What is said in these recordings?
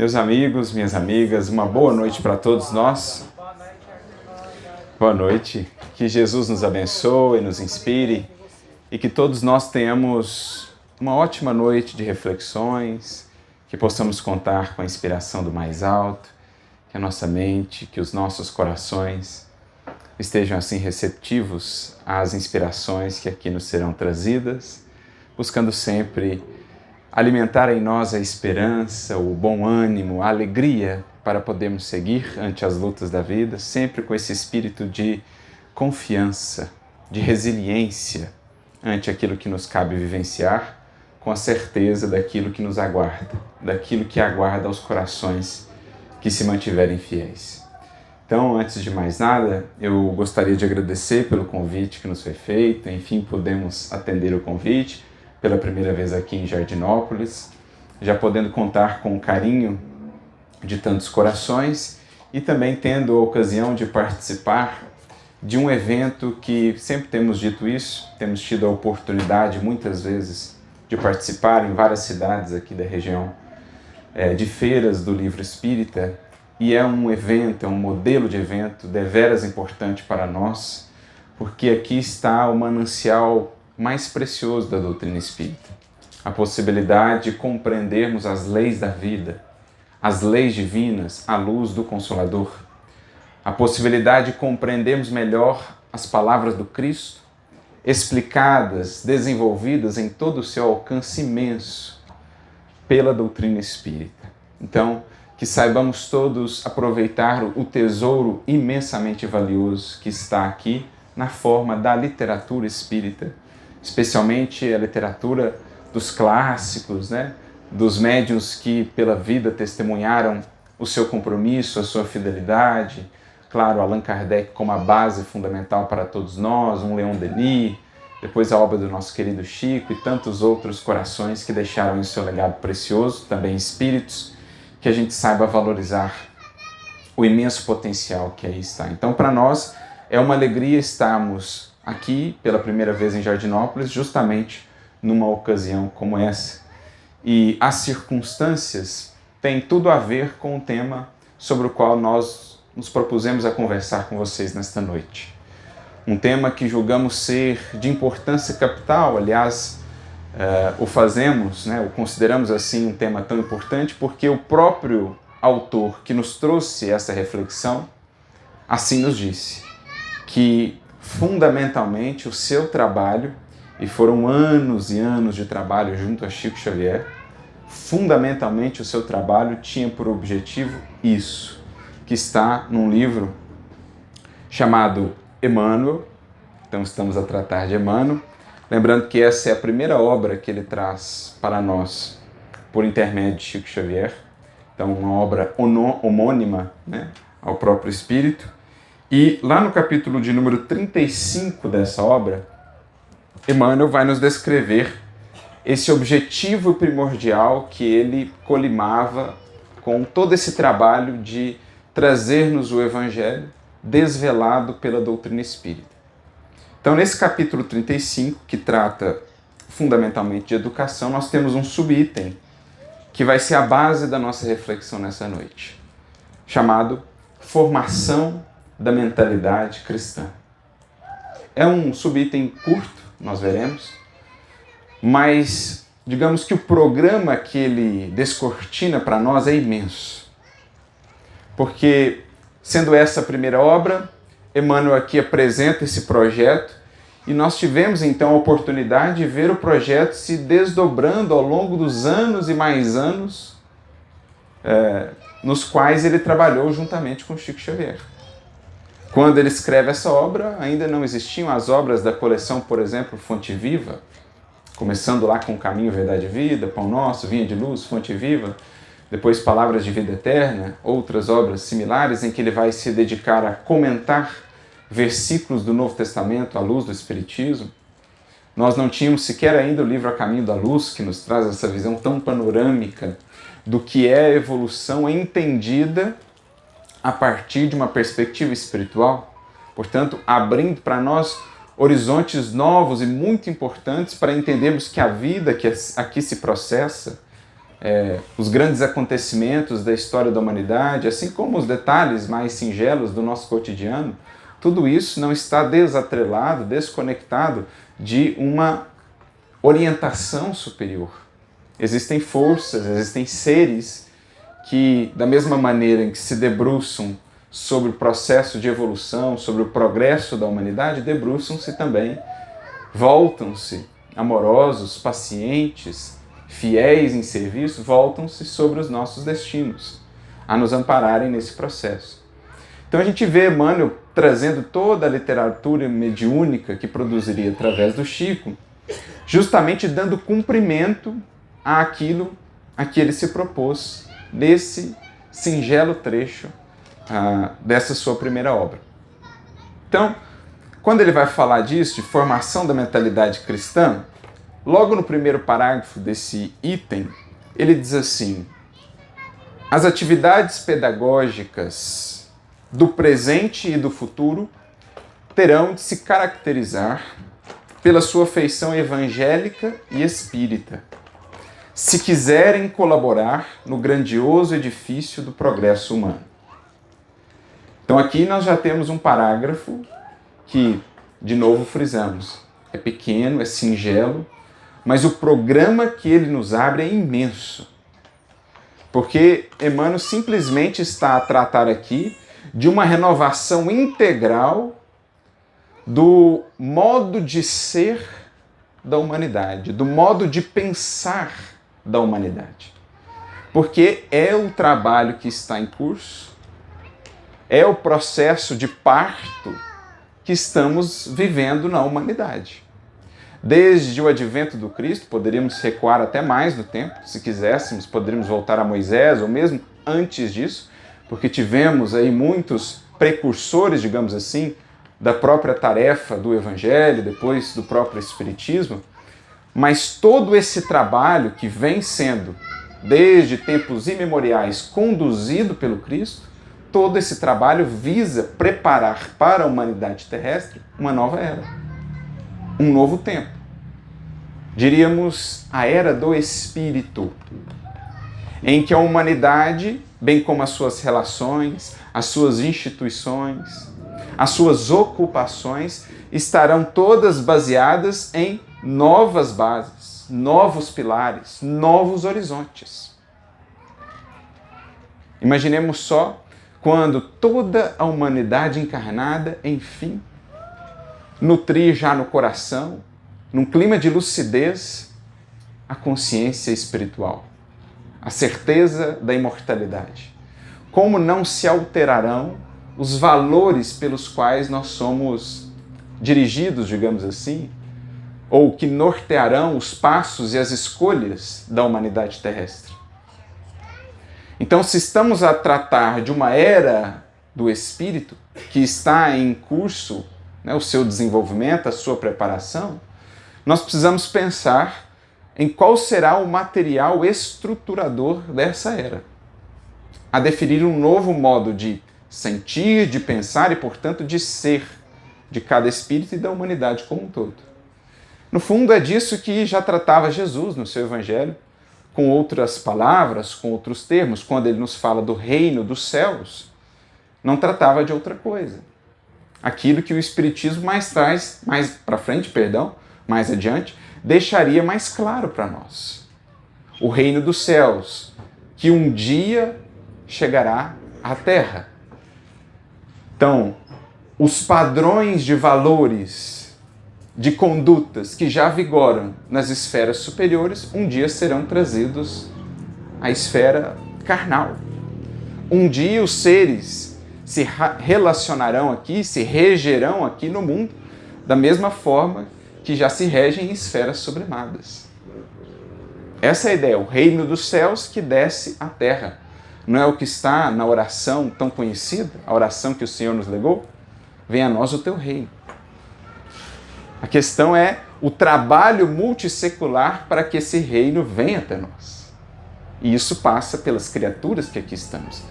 Meus amigos, minhas amigas, uma boa noite para todos nós. Boa noite. Que Jesus nos abençoe, nos inspire e que todos nós tenhamos uma ótima noite de reflexões, que possamos contar com a inspiração do mais alto, que a nossa mente, que os nossos corações estejam assim receptivos às inspirações que aqui nos serão trazidas, buscando sempre alimentar em nós a esperança, o bom ânimo, a alegria para podermos seguir ante as lutas da vida, sempre com esse espírito de confiança, de resiliência ante aquilo que nos cabe vivenciar, com a certeza daquilo que nos aguarda, daquilo que aguarda os corações que se mantiverem fiéis. Então, antes de mais nada, eu gostaria de agradecer pelo convite que nos foi feito, enfim, podemos atender o convite pela primeira vez aqui em Jardinópolis, já podendo contar com o carinho de tantos corações e também tendo a ocasião de participar de um evento que sempre temos dito isso, temos tido a oportunidade muitas vezes de participar em várias cidades aqui da região, de feiras do livro espírita, e é um evento, é um modelo de evento deveras importante para nós, porque aqui está o manancial mais precioso da doutrina espírita, a possibilidade de compreendermos as leis da vida, as leis divinas à luz do Consolador, a possibilidade de compreendermos melhor as palavras do Cristo, explicadas, desenvolvidas em todo o seu alcance imenso pela doutrina espírita. Então, que saibamos todos aproveitar o tesouro imensamente valioso que está aqui na forma da literatura espírita, especialmente a literatura dos clássicos, dos médiuns que pela vida testemunharam o seu compromisso, a sua fidelidade. Claro, Allan Kardec como a base fundamental para todos nós, um Leon Denis, depois a obra do nosso querido Chico e tantos outros corações que deixaram em seu legado precioso, também espíritos, que a gente saiba valorizar o imenso potencial que aí está. Então, para nós, é uma alegria estarmos aqui pela primeira vez em Jardinópolis, justamente numa ocasião como essa. E as circunstâncias têm tudo a ver com o tema sobre o qual nós nos propusemos a conversar com vocês nesta noite. Um tema que julgamos ser de importância capital, aliás, o fazemos, o consideramos assim um tema tão importante porque o próprio autor que nos trouxe essa reflexão assim nos disse, que fundamentalmente o seu trabalho, e foram anos e anos de trabalho junto a Chico Xavier, fundamentalmente o seu trabalho tinha por objetivo isso, que está num livro chamado Emmanuel. Então estamos a tratar de Emmanuel, lembrando que essa é a primeira obra que ele traz para nós por intermédio de Chico Xavier, então uma obra homônima ao próprio Espírito. E lá no capítulo de número 35 dessa obra, Emmanuel vai nos descrever esse objetivo primordial que ele colimava com todo esse trabalho de trazer-nos o Evangelho desvelado pela doutrina espírita. Então, nesse capítulo 35, que trata fundamentalmente de educação, nós temos um subitem que vai ser a base da nossa reflexão nessa noite, chamado Formação da Mentalidade Cristã. É um subitem curto, nós veremos, mas digamos que o programa que ele descortina para nós é imenso. Porque, sendo essa a primeira obra, Emmanuel aqui apresenta esse projeto e nós tivemos então a oportunidade de ver o projeto se desdobrando ao longo dos anos e mais anos nos quais ele trabalhou juntamente com Chico Xavier. Quando ele escreve essa obra, ainda não existiam as obras da coleção, por exemplo, Fonte Viva, começando lá com Caminho, Verdade e Vida, Pão Nosso, Vinha de Luz, Fonte Viva, depois Palavras de Vida Eterna, outras obras similares em que ele vai se dedicar a comentar versículos do Novo Testamento à luz do Espiritismo. Nós não tínhamos sequer ainda o livro A Caminho da Luz, que nos traz essa visão tão panorâmica do que é a evolução entendida a partir de uma perspectiva espiritual, portanto, abrindo para nós horizontes novos e muito importantes para entendermos que a vida que aqui se processa os grandes acontecimentos da história da humanidade, assim como os detalhes mais singelos do nosso cotidiano, tudo isso não está desatrelado, desconectado de uma orientação superior. Existem forças, existem seres que, da mesma maneira em que se debruçam sobre o processo de evolução, sobre o progresso da humanidade, debruçam-se também, voltam-se amorosos, pacientes, fiéis em serviço, voltam-se sobre os nossos destinos, a nos ampararem nesse processo. Então a gente vê Emmanuel trazendo toda a literatura mediúnica que produziria através do Chico, justamente dando cumprimento àquilo a que ele se propôs nesse singelo trecho dessa sua primeira obra. Então, quando ele vai falar disso, de formação da mentalidade cristã, logo no primeiro parágrafo desse item, ele diz assim: as atividades pedagógicas do presente e do futuro terão de se caracterizar pela sua feição evangélica e espírita, se quiserem colaborar no grandioso edifício do progresso humano. Então aqui nós já temos um parágrafo que, de novo, frisamos, é pequeno, é singelo, mas o programa que ele nos abre é imenso. Porque Emmanuel simplesmente está a tratar aqui de uma renovação integral do modo de ser da humanidade, do modo de pensar da humanidade. Porque é o trabalho que está em curso, é o processo de parto que estamos vivendo na humanidade. Desde o advento do Cristo, poderíamos recuar até mais no tempo, se quiséssemos, poderíamos voltar a Moisés, ou mesmo antes disso, porque tivemos aí muitos precursores, digamos assim, da própria tarefa do Evangelho, depois do próprio Espiritismo, mas todo esse trabalho que vem sendo, desde tempos imemoriais, conduzido pelo Cristo, todo esse trabalho visa preparar para a humanidade terrestre uma nova era, um novo tempo. Diríamos a era do Espírito, em que a humanidade, bem como as suas relações, as suas instituições, as suas ocupações, estarão todas baseadas em novas bases, novos pilares, novos horizontes. Imaginemos só quando toda a humanidade encarnada, enfim, nutrir já no coração, num clima de lucidez, a consciência espiritual, a certeza da imortalidade. Como não se alterarão os valores pelos quais nós somos dirigidos, digamos assim, ou que nortearão os passos e as escolhas da humanidade terrestre. Então, se estamos a tratar de uma era do Espírito, que está em curso, o seu desenvolvimento, a sua preparação, nós precisamos pensar em qual será o material estruturador dessa era, a definir um novo modo de sentir, de pensar e, portanto, de ser de cada espírito e da humanidade como um todo. No fundo, é disso que já tratava Jesus no seu Evangelho, com outras palavras, com outros termos. Quando ele nos fala do reino dos céus, não tratava de outra coisa. Aquilo que o Espiritismo mais para frente, mais adiante, deixaria mais claro para nós. O reino dos céus, que um dia chegará à Terra. Então, os padrões de valores, de condutas que já vigoram nas esferas superiores, um dia serão trazidos à esfera carnal. Um dia os seres se relacionarão aqui, se regerão aqui no mundo, da mesma forma que já se regem em esferas sublimadas. Essa é a ideia, o reino dos céus que desce à terra. Não é o que está na oração tão conhecida, a oração que o Senhor nos legou? Venha a nós o teu reino. A questão é o trabalho multissecular para que esse reino venha até nós. E isso passa pelas criaturas que aqui estamos.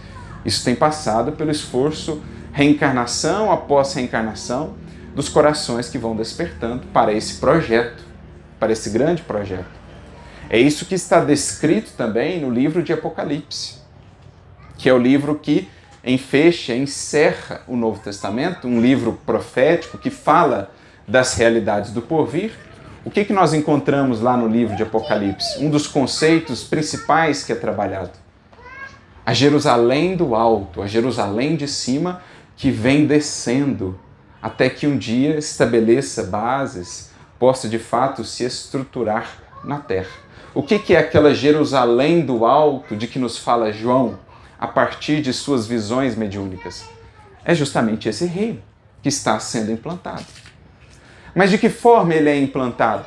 Isso tem passado pelo esforço, reencarnação após reencarnação, dos corações que vão despertando para esse projeto, para esse grande projeto. É isso que está descrito também no livro de Apocalipse, que é o livro que encerra o Novo Testamento, um livro profético que fala das realidades do porvir. O que nós encontramos lá no livro de Apocalipse? Um dos conceitos principais que é trabalhado. A Jerusalém do alto, a Jerusalém de cima, que vem descendo, até que um dia estabeleça bases, possa de fato se estruturar na terra. O que é aquela Jerusalém do alto de que nos fala João a partir de suas visões mediúnicas? É justamente esse reino que está sendo implantado. Mas de que forma ele é implantado?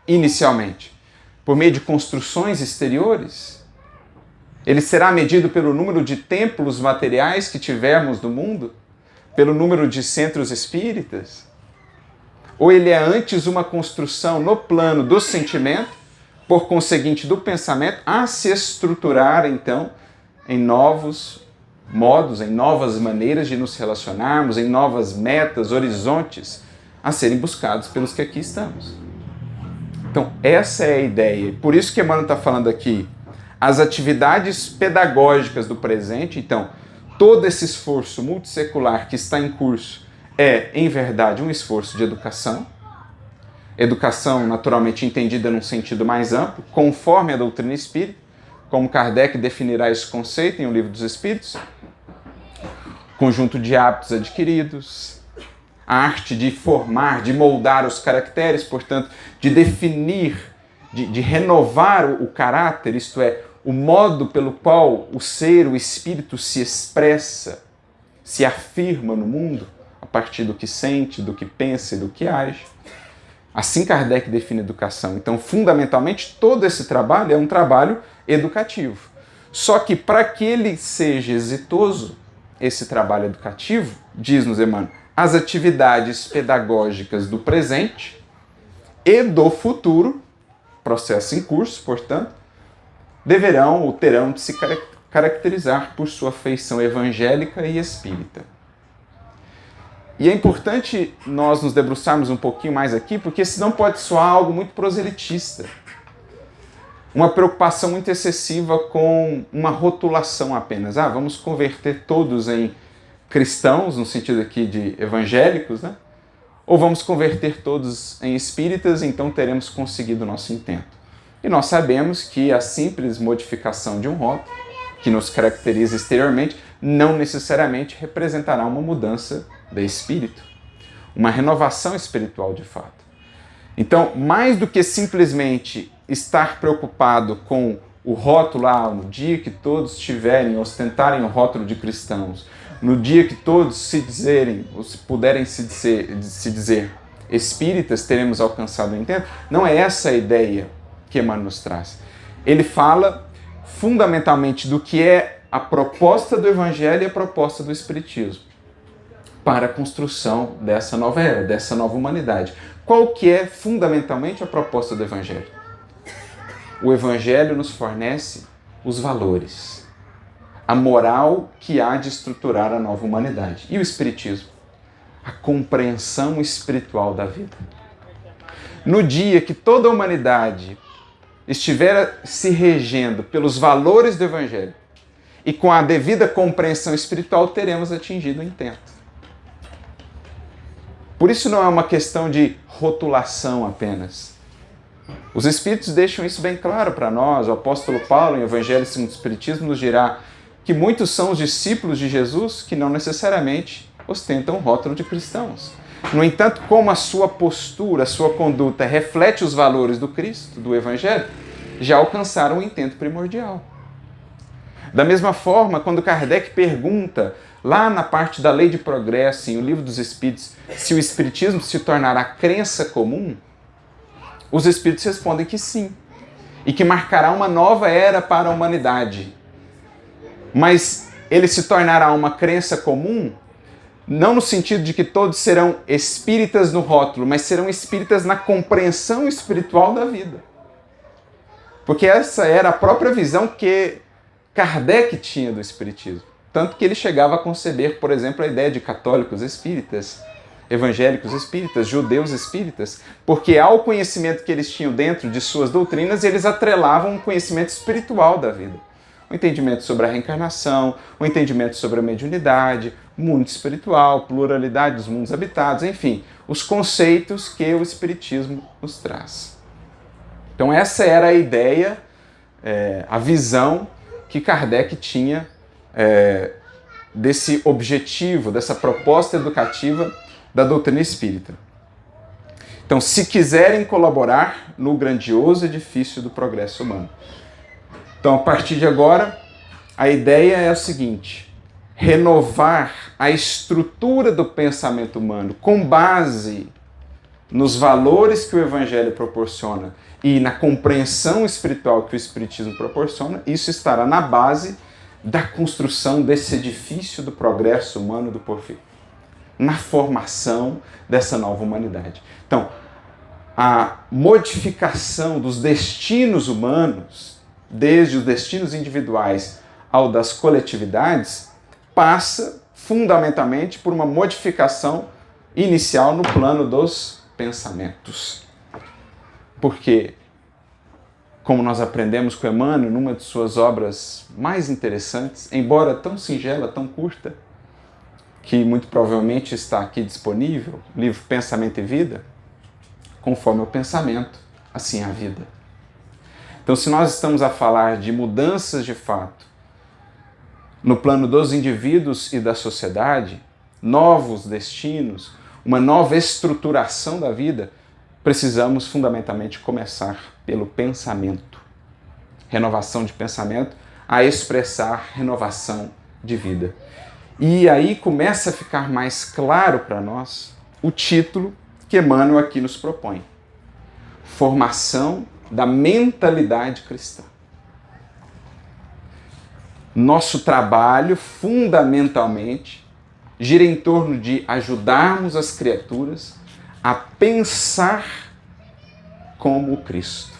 Inicialmente, por meio de construções exteriores? Ele será medido pelo número de templos materiais que tivermos no mundo? Pelo número de centros espíritas? Ou ele é antes uma construção no plano do sentimento, por conseguinte do pensamento, a se estruturar então em novos modos, em novas maneiras de nos relacionarmos, em novas metas, horizontes a serem buscados pelos que aqui estamos. Então, essa é a ideia. Por isso que Emmanuel está falando aqui, as atividades pedagógicas do presente, então, todo esse esforço multissecular que está em curso é, em verdade, um esforço de educação. Educação naturalmente entendida num sentido mais amplo, conforme a doutrina espírita, como Kardec definirá esse conceito em O Livro dos Espíritos. Conjunto de hábitos adquiridos, a arte de formar, de moldar os caracteres, portanto, de definir, de renovar o caráter, isto é, o modo pelo qual o ser, o espírito se expressa, se afirma no mundo, a partir do que sente, do que pensa e do que age. Assim Kardec define educação. Então, fundamentalmente, todo esse trabalho é um trabalho educativo. Só que para que ele seja exitoso, esse trabalho educativo, diz-nos Emmanuel, as atividades pedagógicas do presente e do futuro, processo em curso, portanto, deverão ou terão de se caracterizar por sua feição evangélica e espírita. E é importante nós nos debruçarmos um pouquinho mais aqui, porque senão pode soar algo muito proselitista. Uma preocupação muito excessiva com uma rotulação apenas. Vamos converter todos em cristãos, no sentido aqui de evangélicos, né? Ou vamos converter todos em espíritas, então teremos conseguido o nosso intento. E nós sabemos que a simples modificação de um rótulo, que nos caracteriza exteriormente, não necessariamente representará uma mudança de espírito, uma renovação espiritual de fato. Então, mais do que simplesmente estar preocupado com o rótulo, no dia que todos ostentarem o rótulo de cristãos, no dia que todos se dizerem, ou se puderem se dizer espíritas, teremos alcançado o intento, não é essa a ideia que Emmanuel nos traz. Ele fala fundamentalmente do que é a proposta do Evangelho e a proposta do Espiritismo para a construção dessa nova era, dessa nova humanidade. Qual que é fundamentalmente a proposta do Evangelho? O Evangelho nos fornece os valores, a moral que há de estruturar a nova humanidade. E o Espiritismo? A compreensão espiritual da vida. No dia que toda a humanidade estiver se regendo pelos valores do Evangelho e com a devida compreensão espiritual, teremos atingido o intento. Por isso não é uma questão de rotulação apenas. Os Espíritos deixam isso bem claro para nós. O apóstolo Paulo, em Evangelho segundo o Espiritismo, nos dirá que muitos são os discípulos de Jesus que não necessariamente ostentam o rótulo de cristãos. No entanto, como a sua postura, a sua conduta reflete os valores do Cristo, do Evangelho, já alcançaram o intento primordial. Da mesma forma, quando Kardec pergunta, lá na parte da Lei de Progresso, em O Livro dos Espíritos, se o Espiritismo se tornará crença comum, os Espíritos respondem que sim, e que marcará uma nova era para a humanidade. Mas ele se tornará uma crença comum, não no sentido de que todos serão espíritas no rótulo, mas serão espíritas na compreensão espiritual da vida. Porque essa era a própria visão que Kardec tinha do Espiritismo. Tanto que ele chegava a conceber, por exemplo, a ideia de católicos espíritas, evangélicos espíritas, judeus espíritas, porque ao conhecimento que eles tinham dentro de suas doutrinas, eles atrelavam um conhecimento espiritual da vida. O entendimento sobre a reencarnação, o entendimento sobre a mediunidade, o mundo espiritual, pluralidade dos mundos habitados, enfim, os conceitos que o Espiritismo nos traz. Então essa era a ideia, a visão que Kardec tinha desse objetivo, dessa proposta educativa da doutrina espírita. Então, se quiserem colaborar no grandioso edifício do progresso humano. Então, a partir de agora, a ideia é o seguinte: renovar a estrutura do pensamento humano com base nos valores que o Evangelho proporciona e na compreensão espiritual que o Espiritismo proporciona. Isso estará na base da construção desse edifício do progresso humano do porvir, na formação dessa nova humanidade. Então, a modificação dos destinos humanos, desde os destinos individuais ao das coletividades, passa fundamentalmente por uma modificação inicial no plano dos pensamentos. Porque, como nós aprendemos com Emmanuel, numa de suas obras mais interessantes, embora tão singela, tão curta, que muito provavelmente está aqui disponível, o livro Pensamento e Vida, conforme o pensamento, assim a vida. Então, se nós estamos a falar de mudanças de fato no plano dos indivíduos e da sociedade, novos destinos, uma nova estruturação da vida, precisamos fundamentalmente começar pelo pensamento. Renovação de pensamento a expressar renovação de vida. E aí começa a ficar mais claro para nós o título que Emmanuel aqui nos propõe: Formação da mentalidade cristã. Nosso trabalho, fundamentalmente, gira em torno de ajudarmos as criaturas a pensar como o Cristo,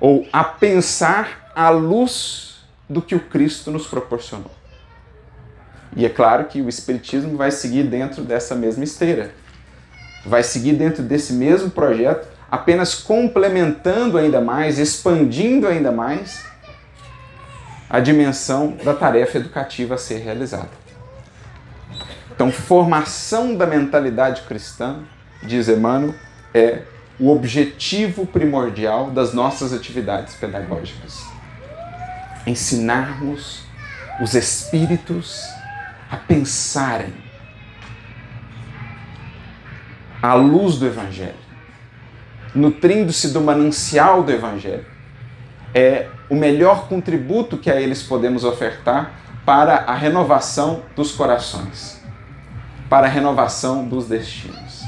ou a pensar à luz do que o Cristo nos proporcionou. E é claro que o Espiritismo vai seguir dentro dessa mesma esteira, vai seguir dentro desse mesmo projeto, apenas complementando ainda mais, expandindo ainda mais a dimensão da tarefa educativa a ser realizada. Então, formação da mentalidade cristã, diz Emmanuel, é o objetivo primordial das nossas atividades pedagógicas. Ensinarmos os espíritos a pensarem à luz do Evangelho, nutrindo-se do manancial do Evangelho. É o melhor contributo que a eles podemos ofertar para a renovação dos corações, para a renovação dos destinos.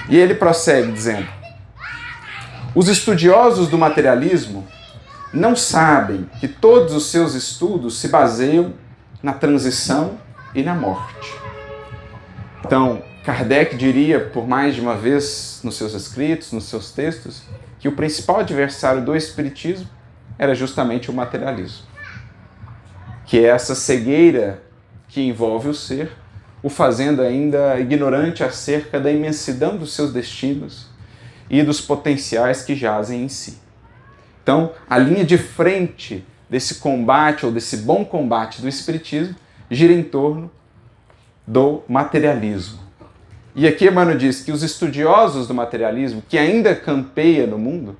E ele prossegue dizendo: os estudiosos do materialismo não sabem que todos os seus estudos se baseiam na transição e na morte. Então, Kardec diria por mais de uma vez nos seus escritos, nos seus textos, que o principal adversário do Espiritismo era justamente o materialismo, que é essa cegueira que envolve o ser, o fazendo ainda ignorante acerca da imensidão dos seus destinos e dos potenciais que jazem em si. Então, a linha de frente desse combate, ou desse bom combate do Espiritismo, gira em torno do materialismo. E aqui Emmanuel diz que os estudiosos do materialismo, que ainda campeia no mundo,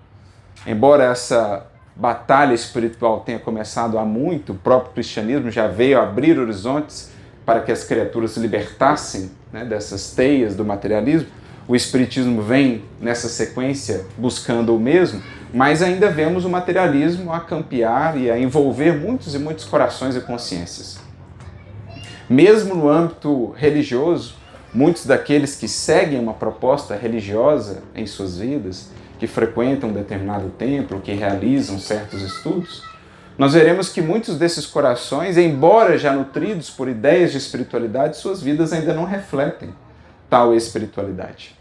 embora essa batalha espiritual tenha começado há muito, o próprio cristianismo já veio abrir horizontes para que as criaturas se libertassem, né, dessas teias do materialismo, o Espiritismo vem nessa sequência buscando o mesmo, mas ainda vemos o materialismo a campear e a envolver muitos e muitos corações e consciências. Mesmo no âmbito religioso, muitos daqueles que seguem uma proposta religiosa em suas vidas, que frequentam um determinado templo, que realizam certos estudos, nós veremos que muitos desses corações, embora já nutridos por ideias de espiritualidade, suas vidas ainda não refletem tal espiritualidade.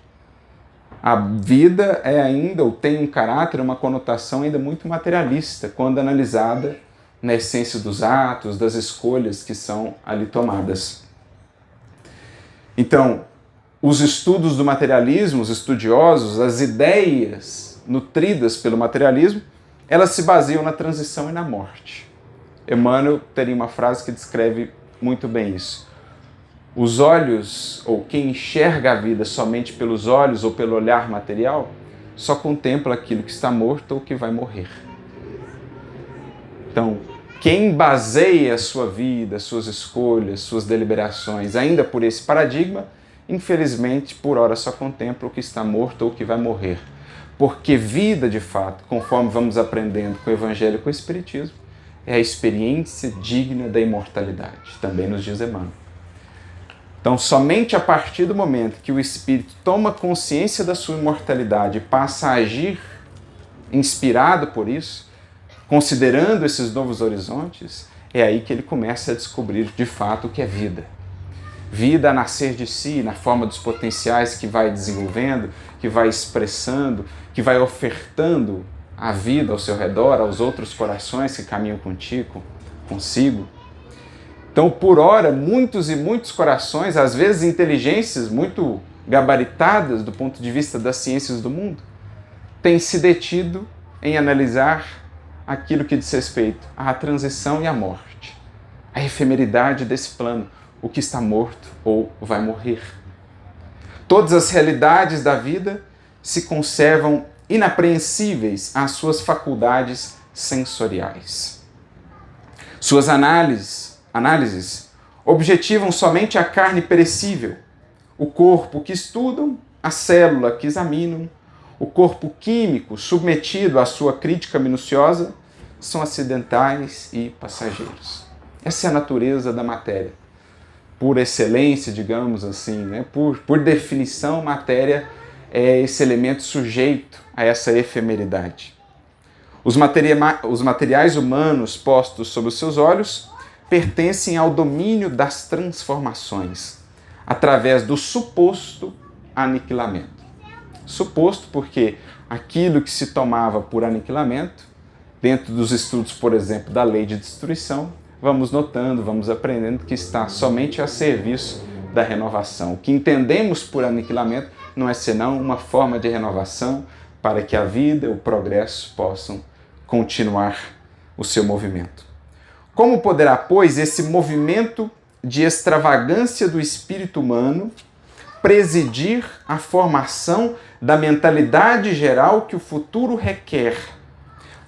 A vida é ainda, ou tem um caráter, uma conotação ainda muito materialista, quando analisada na essência dos atos, das escolhas que são ali tomadas. Então, os estudos do materialismo, os estudiosos, as ideias nutridas pelo materialismo, elas se baseiam na transição e na morte. Emmanuel teria uma frase que descreve muito bem isso. Os olhos, ou quem enxerga a vida somente pelos olhos ou pelo olhar material, só contempla aquilo que está morto ou que vai morrer. Então, quem baseia a sua vida, suas escolhas, suas deliberações, ainda por esse paradigma, infelizmente, por hora só contempla o que está morto ou o que vai morrer. Porque vida, de fato, conforme vamos aprendendo com o Evangelho e com o Espiritismo, é a experiência digna da imortalidade, também nos diz Emmanuel. Então, somente a partir do momento que o espírito toma consciência da sua imortalidade e passa a agir inspirado por isso, considerando esses novos horizontes, é aí que ele começa a descobrir de fato o que é vida. Vida a nascer de si, na forma dos potenciais que vai desenvolvendo, que vai expressando, que vai ofertando a vida ao seu redor, aos outros corações que caminham consigo. Então, por ora, muitos e muitos corações, às vezes inteligências muito gabaritadas do ponto de vista das ciências do mundo, têm se detido em analisar aquilo que diz respeito à transição e à morte, a efemeridade desse plano, o que está morto ou vai morrer. Todas as realidades da vida se conservam inapreensíveis às suas faculdades sensoriais. Suas análises objetivam somente a carne perecível, o corpo que estudam, a célula que examinam, o corpo químico submetido à sua crítica minuciosa, são acidentais e passageiros. Essa é a natureza da matéria. Por excelência, digamos assim, né? Por definição, matéria é esse elemento sujeito a essa efemeridade. Os materiais humanos postos sob os seus olhos pertencem ao domínio das transformações, através do suposto aniquilamento. Suposto porque aquilo que se tomava por aniquilamento, dentro dos estudos, por exemplo, da lei de destruição, vamos notando, vamos aprendendo que está somente a serviço da renovação. O que entendemos por aniquilamento não é senão uma forma de renovação para que a vida e o progresso possam continuar o seu movimento. Como poderá, pois, esse movimento de extravagância do espírito humano presidir à formação da mentalidade geral que o futuro requer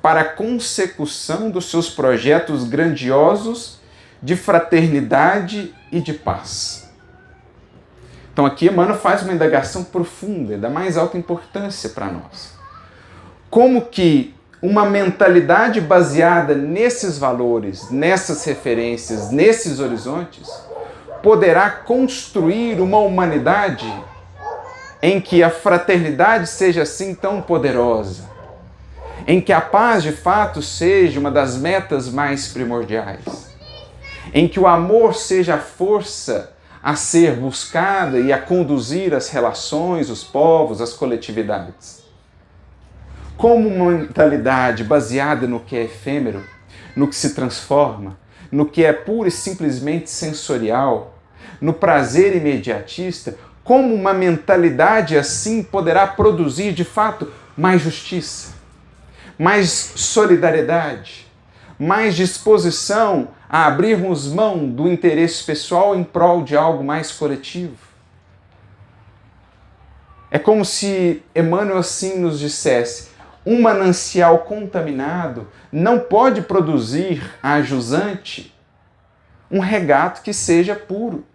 para a consecução dos seus projetos grandiosos de fraternidade e de paz? Então aqui Emmanuel faz uma indagação profunda, da mais alta importância para nós. Como que uma mentalidade baseada nesses valores, nessas referências, nesses horizontes, poderá construir uma humanidade em que a fraternidade seja assim tão poderosa, em que a paz de fato seja uma das metas mais primordiais, em que o amor seja a força a ser buscada e a conduzir as relações, os povos, as coletividades. Como uma mentalidade baseada no que é efêmero, no que se transforma, no que é pura e simplesmente sensorial, no prazer imediatista, como uma mentalidade assim poderá produzir de fato mais justiça, mais solidariedade, mais disposição a abrirmos mão do interesse pessoal em prol de algo mais coletivo? É como se Emmanuel assim nos dissesse: um manancial contaminado não pode produzir a jusante um regato que seja puro.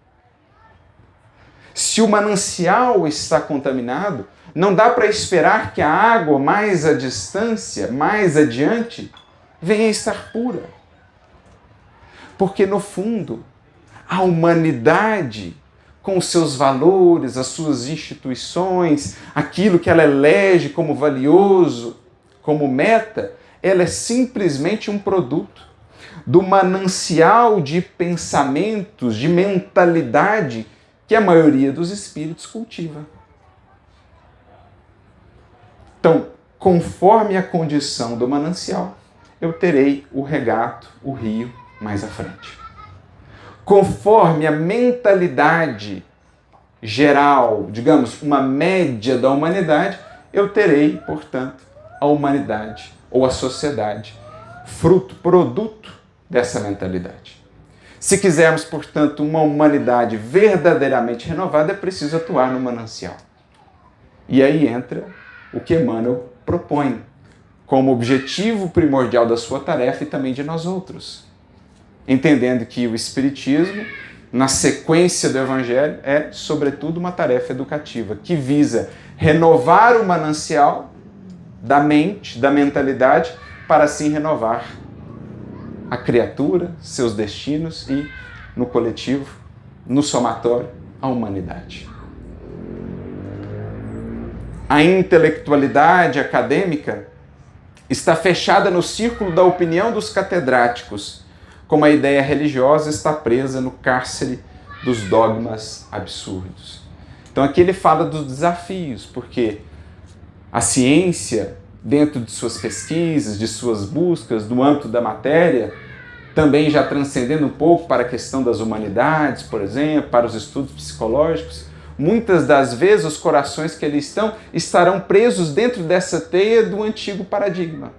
Se o manancial está contaminado, não dá para esperar que a água mais à distância, mais adiante, venha a estar pura. Porque, no fundo, a humanidade, com os seus valores, as suas instituições, aquilo que ela elege como valioso, como meta, ela é simplesmente um produto do manancial de pensamentos, de mentalidade que a maioria dos espíritos cultiva. Então, conforme a condição do manancial, eu terei o regato, o rio, mais à frente. Conforme a mentalidade geral, digamos, uma média da humanidade, eu terei, portanto, a humanidade ou a sociedade, produto dessa mentalidade. Se quisermos, portanto, uma humanidade verdadeiramente renovada, é preciso atuar no manancial. E aí entra o que Emmanuel propõe como objetivo primordial da sua tarefa e também de nós outros. Entendendo que o Espiritismo, na sequência do Evangelho, é, sobretudo, uma tarefa educativa que visa renovar o manancial da mente, da mentalidade, para assim renovar a criatura, seus destinos e, no coletivo, no somatório, a humanidade. A intelectualidade acadêmica está fechada no círculo da opinião dos catedráticos, como a ideia religiosa está presa no cárcere dos dogmas absurdos. Então aqui ele fala dos desafios, porque a ciência, dentro de suas pesquisas, de suas buscas, do âmbito da matéria, também já transcendendo um pouco para a questão das humanidades, por exemplo, para os estudos psicológicos, muitas das vezes os corações que ali estarão presos dentro dessa teia do antigo paradigma.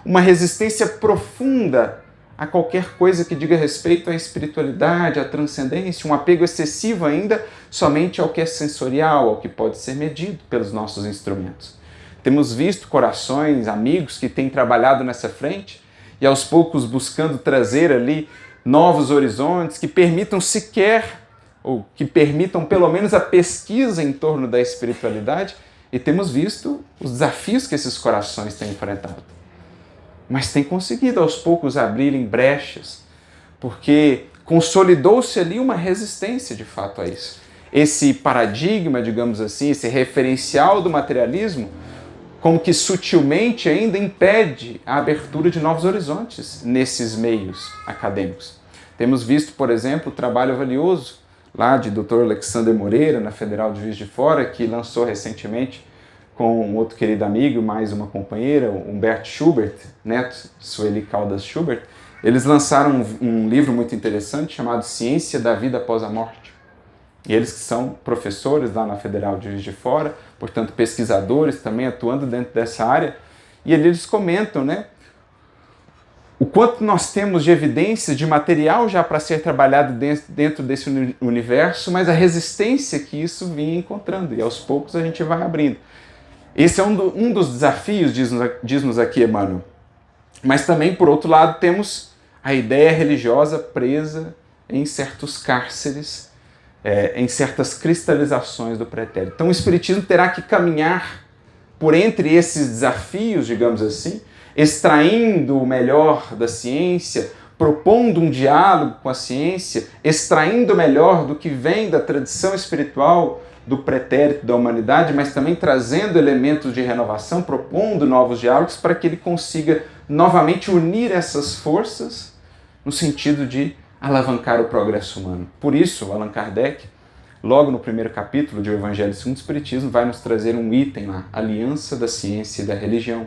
Uma resistência profunda a qualquer coisa que diga respeito à espiritualidade, à transcendência, um apego excessivo ainda somente ao que é sensorial, ao que pode ser medido pelos nossos instrumentos. Temos visto corações, amigos que têm trabalhado nessa frente e aos poucos buscando trazer ali novos horizontes que permitam sequer, ou que permitam pelo menos a pesquisa em torno da espiritualidade, e temos visto os desafios que esses corações têm enfrentado. Mas têm conseguido aos poucos abrirem brechas, porque consolidou-se ali uma resistência de fato a isso. Esse paradigma, digamos assim, esse referencial do materialismo, como que sutilmente ainda impede a abertura de novos horizontes nesses meios acadêmicos. Temos visto, por exemplo, o trabalho valioso lá de Dr. Alexander Moreira, na Federal de Juiz de Fora, que lançou recentemente com um outro querido amigo, mais uma companheira, Humberto Schubert, neto de Sueli Caldas Schubert. Eles lançaram um livro muito interessante chamado Ciência da Vida Após a Morte. E eles que são professores lá na Federal de Juiz de Fora, portanto pesquisadores também atuando dentro dessa área, e ali eles comentam, o quanto nós temos de evidências, de material já para ser trabalhado dentro desse universo, mas a resistência que isso vinha encontrando, e aos poucos a gente vai abrindo. Esse é um dos desafios, diz-nos aqui Emmanuel. Mas também, por outro lado, temos a ideia religiosa presa em certos cárceres, em certas cristalizações do pretérito. Então o Espiritismo terá que caminhar por entre esses desafios, digamos assim, extraindo o melhor da ciência, propondo um diálogo com a ciência, extraindo o melhor do que vem da tradição espiritual, do pretérito da humanidade, mas também trazendo elementos de renovação, propondo novos diálogos para que ele consiga novamente unir essas forças no sentido de alavancar o progresso humano. Por isso, Allan Kardec, logo no primeiro capítulo de O Evangelho segundo o Espiritismo, vai nos trazer um item lá, Aliança da Ciência e da Religião,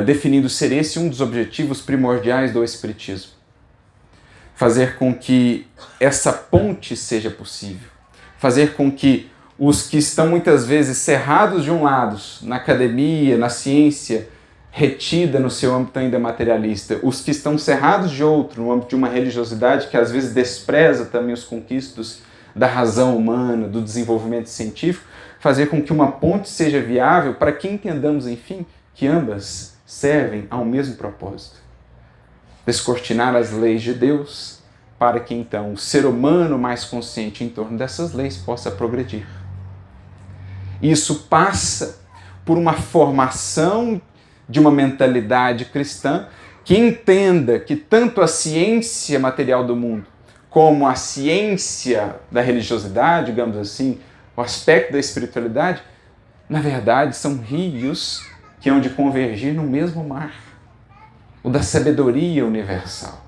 definindo ser esse um dos objetivos primordiais do Espiritismo. Fazer com que essa ponte seja possível. Fazer com que os que estão muitas vezes cerrados de um lado, na academia, na ciência, retida no seu âmbito ainda materialista, os que estão cerrados de outro, no âmbito de uma religiosidade que às vezes despreza também os conquistos da razão humana, do desenvolvimento científico, fazer com que uma ponte seja viável para que entendamos, enfim, que ambas servem ao mesmo propósito. Descortinar as leis de Deus, para que então o ser humano mais consciente em torno dessas leis possa progredir. Isso passa por uma formação de uma mentalidade cristã que entenda que tanto a ciência material do mundo como a ciência da religiosidade, digamos assim, o aspecto da espiritualidade, na verdade são rios que hão de convergir no mesmo mar, o da sabedoria universal.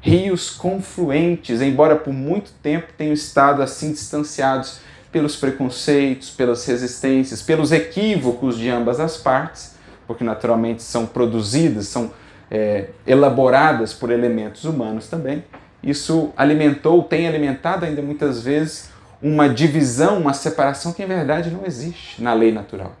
Rios confluentes, embora por muito tempo tenham estado assim distanciados pelos preconceitos, pelas resistências, pelos equívocos de ambas as partes, porque naturalmente são produzidas, são elaboradas por elementos humanos também, isso alimentou, tem alimentado ainda muitas vezes uma divisão, uma separação que em verdade não existe na lei natural.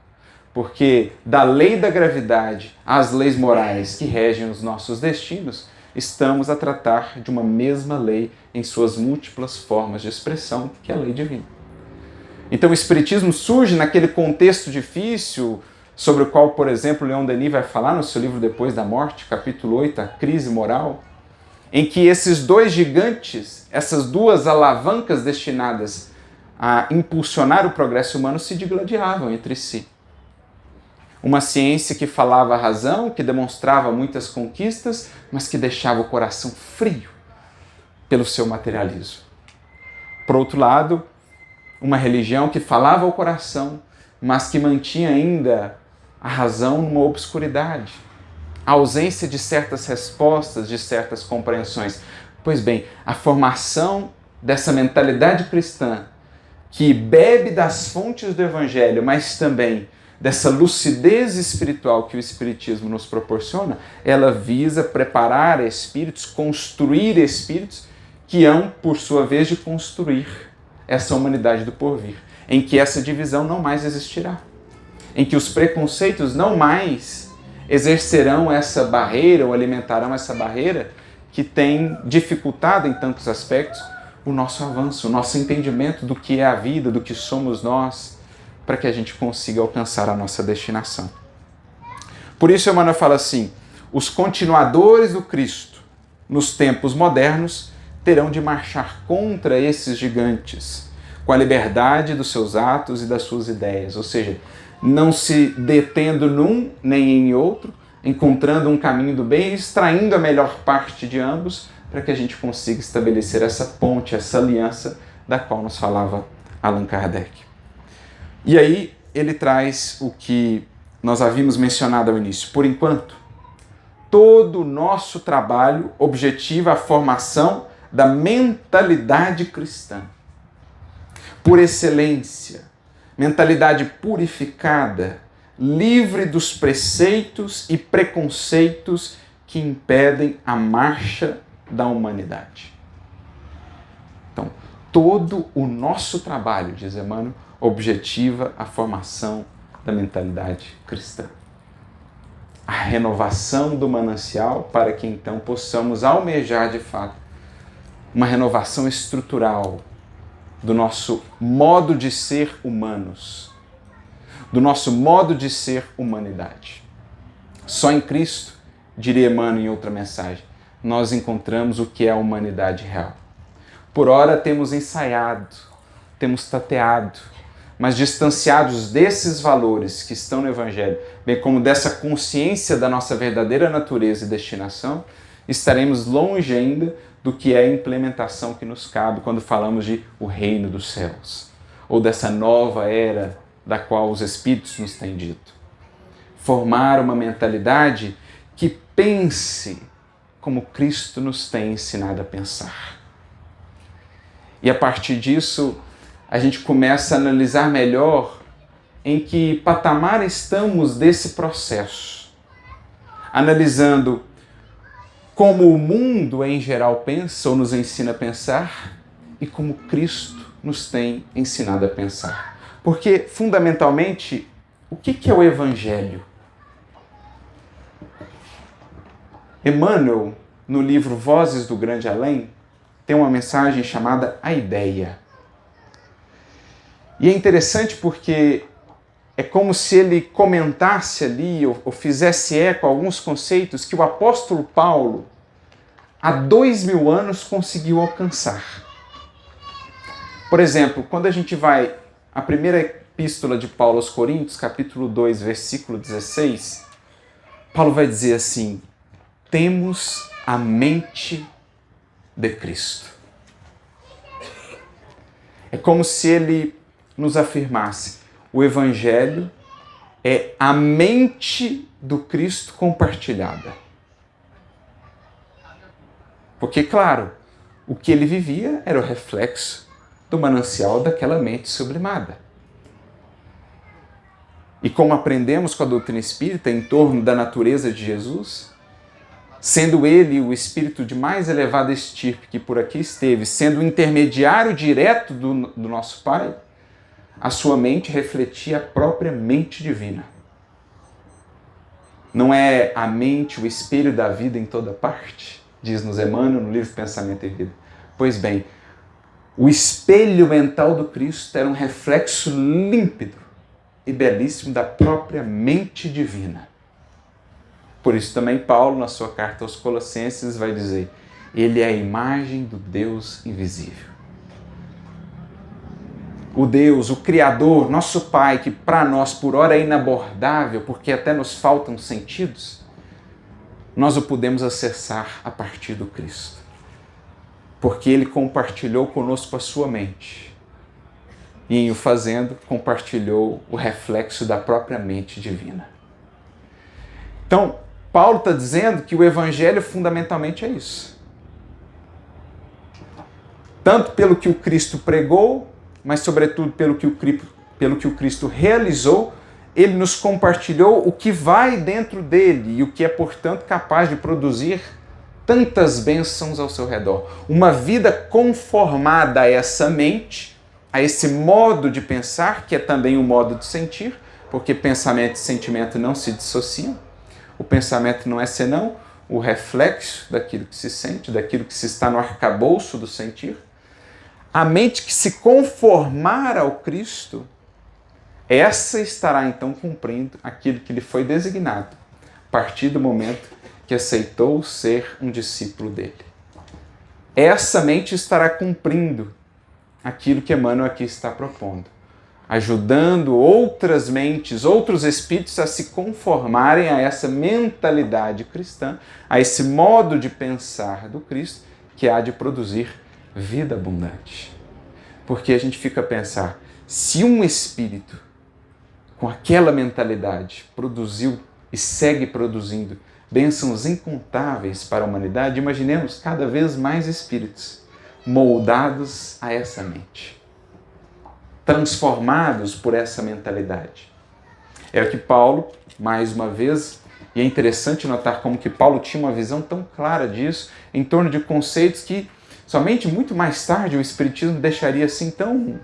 Porque da lei da gravidade às leis morais que regem os nossos destinos, estamos a tratar de uma mesma lei em suas múltiplas formas de expressão, que é a lei divina. Então o Espiritismo surge naquele contexto difícil, sobre o qual, por exemplo, Leon Denis vai falar no seu livro Depois da Morte, capítulo 8, A Crise Moral, em que esses dois gigantes, essas duas alavancas destinadas a impulsionar o progresso humano, se digladiavam entre si. Uma ciência que falava a razão, que demonstrava muitas conquistas, mas que deixava o coração frio pelo seu materialismo. Por outro lado, uma religião que falava ao coração, mas que mantinha ainda a razão numa obscuridade, a ausência de certas respostas, de certas compreensões. Pois bem, a formação dessa mentalidade cristã, que bebe das fontes do Evangelho, mas também dessa lucidez espiritual que o Espiritismo nos proporciona, ela visa preparar espíritos, construir espíritos que hão, por sua vez, de construir essa humanidade do porvir, em que essa divisão não mais existirá, em que os preconceitos não mais exercerão essa barreira ou alimentarão essa barreira que tem dificultado em tantos aspectos o nosso avanço, o nosso entendimento do que é a vida, do que somos nós, para que a gente consiga alcançar a nossa destinação. Por isso Emmanuel fala assim: os continuadores do Cristo nos tempos modernos terão de marchar contra esses gigantes, com a liberdade dos seus atos e das suas ideias, ou seja, não se detendo num nem em outro, encontrando um caminho do bem e extraindo a melhor parte de ambos, para que a gente consiga estabelecer essa ponte, essa aliança da qual nos falava Allan Kardec. E aí ele traz o que nós havíamos mencionado ao início. Por enquanto, todo o nosso trabalho objetiva a formação da mentalidade cristã. Por excelência, mentalidade purificada, livre dos preceitos e preconceitos que impedem a marcha da humanidade. Então, todo o nosso trabalho, diz Emmanuel, objetiva a formação da mentalidade cristã. A renovação do manancial para que então possamos almejar de fato uma renovação estrutural do nosso modo de ser humanos, do nosso modo de ser humanidade. Só em Cristo, diria Emmanuel em outra mensagem, nós encontramos o que é a humanidade real. Por ora temos ensaiado, temos tateado, mas distanciados desses valores que estão no Evangelho, bem como dessa consciência da nossa verdadeira natureza e destinação, estaremos longe ainda do que é a implementação que nos cabe quando falamos de o reino dos céus, ou dessa nova era da qual os Espíritos nos têm dito. Formar uma mentalidade que pense como Cristo nos tem ensinado a pensar. E a partir disso, a gente começa a analisar melhor em que patamar estamos desse processo, analisando como o mundo em geral pensa ou nos ensina a pensar e como Cristo nos tem ensinado a pensar. Porque, fundamentalmente, o que é o Evangelho? Emmanuel, no livro Vozes do Grande Além, tem uma mensagem chamada A Ideia. E é interessante porque é como se ele comentasse ali ou fizesse eco a alguns conceitos que o apóstolo Paulo, há 2000 anos, conseguiu alcançar. Por exemplo, quando a gente vai à primeira epístola de Paulo aos Coríntios, capítulo 2, versículo 16, Paulo vai dizer assim: temos a mente de Cristo. É como se ele nos afirmasse: o Evangelho é a mente do Cristo compartilhada. Porque, claro, o que ele vivia era o reflexo do manancial daquela mente sublimada. E como aprendemos com a doutrina espírita em torno da natureza de Jesus, sendo ele o espírito de mais elevada estirpe que por aqui esteve, sendo o intermediário direto do nosso Pai, a sua mente refletia a própria mente divina. Não é a mente o espelho da vida em toda parte? Diz-nos Emmanuel no livro Pensamento e Vida. Pois bem, o espelho mental do Cristo era um reflexo límpido e belíssimo da própria mente divina. Por isso também Paulo, na sua carta aos Colossenses, vai dizer: ele é a imagem do Deus invisível. O Deus, o Criador, nosso Pai, que para nós por ora é inabordável, porque até nos faltam sentidos, nós o podemos acessar a partir do Cristo. Porque ele compartilhou conosco a sua mente. E em o fazendo, compartilhou o reflexo da própria mente divina. Então, Paulo está dizendo que o Evangelho fundamentalmente é isso. Tanto pelo que o Cristo pregou, mas sobretudo pelo que o Cristo realizou, ele nos compartilhou o que vai dentro dele e o que é, portanto, capaz de produzir tantas bênçãos ao seu redor. Uma vida conformada a essa mente, a esse modo de pensar, que é também um modo de sentir, porque pensamento e sentimento não se dissociam. O pensamento não é senão o reflexo daquilo que se sente, daquilo que se está no arcabouço do sentir. A mente que se conformar ao Cristo, essa estará então cumprindo aquilo que lhe foi designado, a partir do momento que aceitou ser um discípulo dele. Essa mente estará cumprindo aquilo que Emmanuel aqui está propondo, ajudando outras mentes, outros espíritos a se conformarem a essa mentalidade cristã, a esse modo de pensar do Cristo, que há de produzir vida abundante. Porque a gente fica a pensar, se um espírito com aquela mentalidade produziu e segue produzindo bênçãos incontáveis para a humanidade, imaginemos cada vez mais espíritos moldados a essa mente, transformados por essa mentalidade. É o que Paulo, mais uma vez, e é interessante notar como que Paulo tinha uma visão tão clara disso, em torno de conceitos que somente muito mais tarde o Espiritismo deixaria assim tão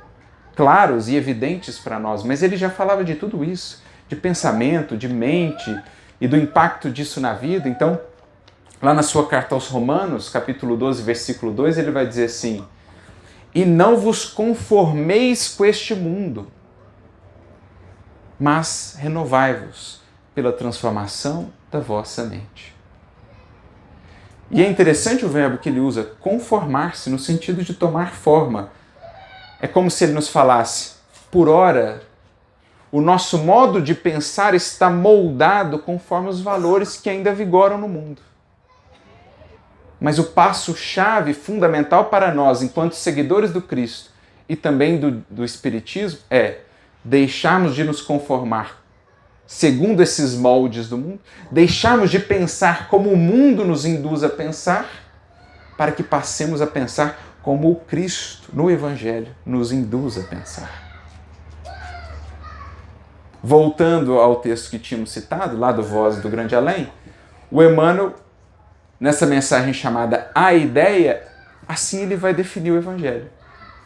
claros e evidentes para nós, mas ele já falava de tudo isso, de pensamento, de mente e do impacto disso na vida. Então, lá na sua carta aos Romanos, capítulo 12, versículo 2, ele vai dizer assim: e não vos conformeis com este mundo, mas renovai-vos pela transformação da vossa mente. E é interessante o verbo que ele usa, conformar-se, no sentido de tomar forma. É como se ele nos falasse, por ora, o nosso modo de pensar está moldado conforme os valores que ainda vigoram no mundo. Mas o passo-chave fundamental para nós, enquanto seguidores do Cristo e também do Espiritismo, é deixarmos de nos conformar segundo esses moldes do mundo, deixarmos de pensar como o mundo nos induz a pensar, para que passemos a pensar como o Cristo, no Evangelho, nos induz a pensar. Voltando ao texto que tínhamos citado, lá do Voz do Grande Além, o Emmanuel, nessa mensagem chamada A Ideia, assim ele vai definir o Evangelho,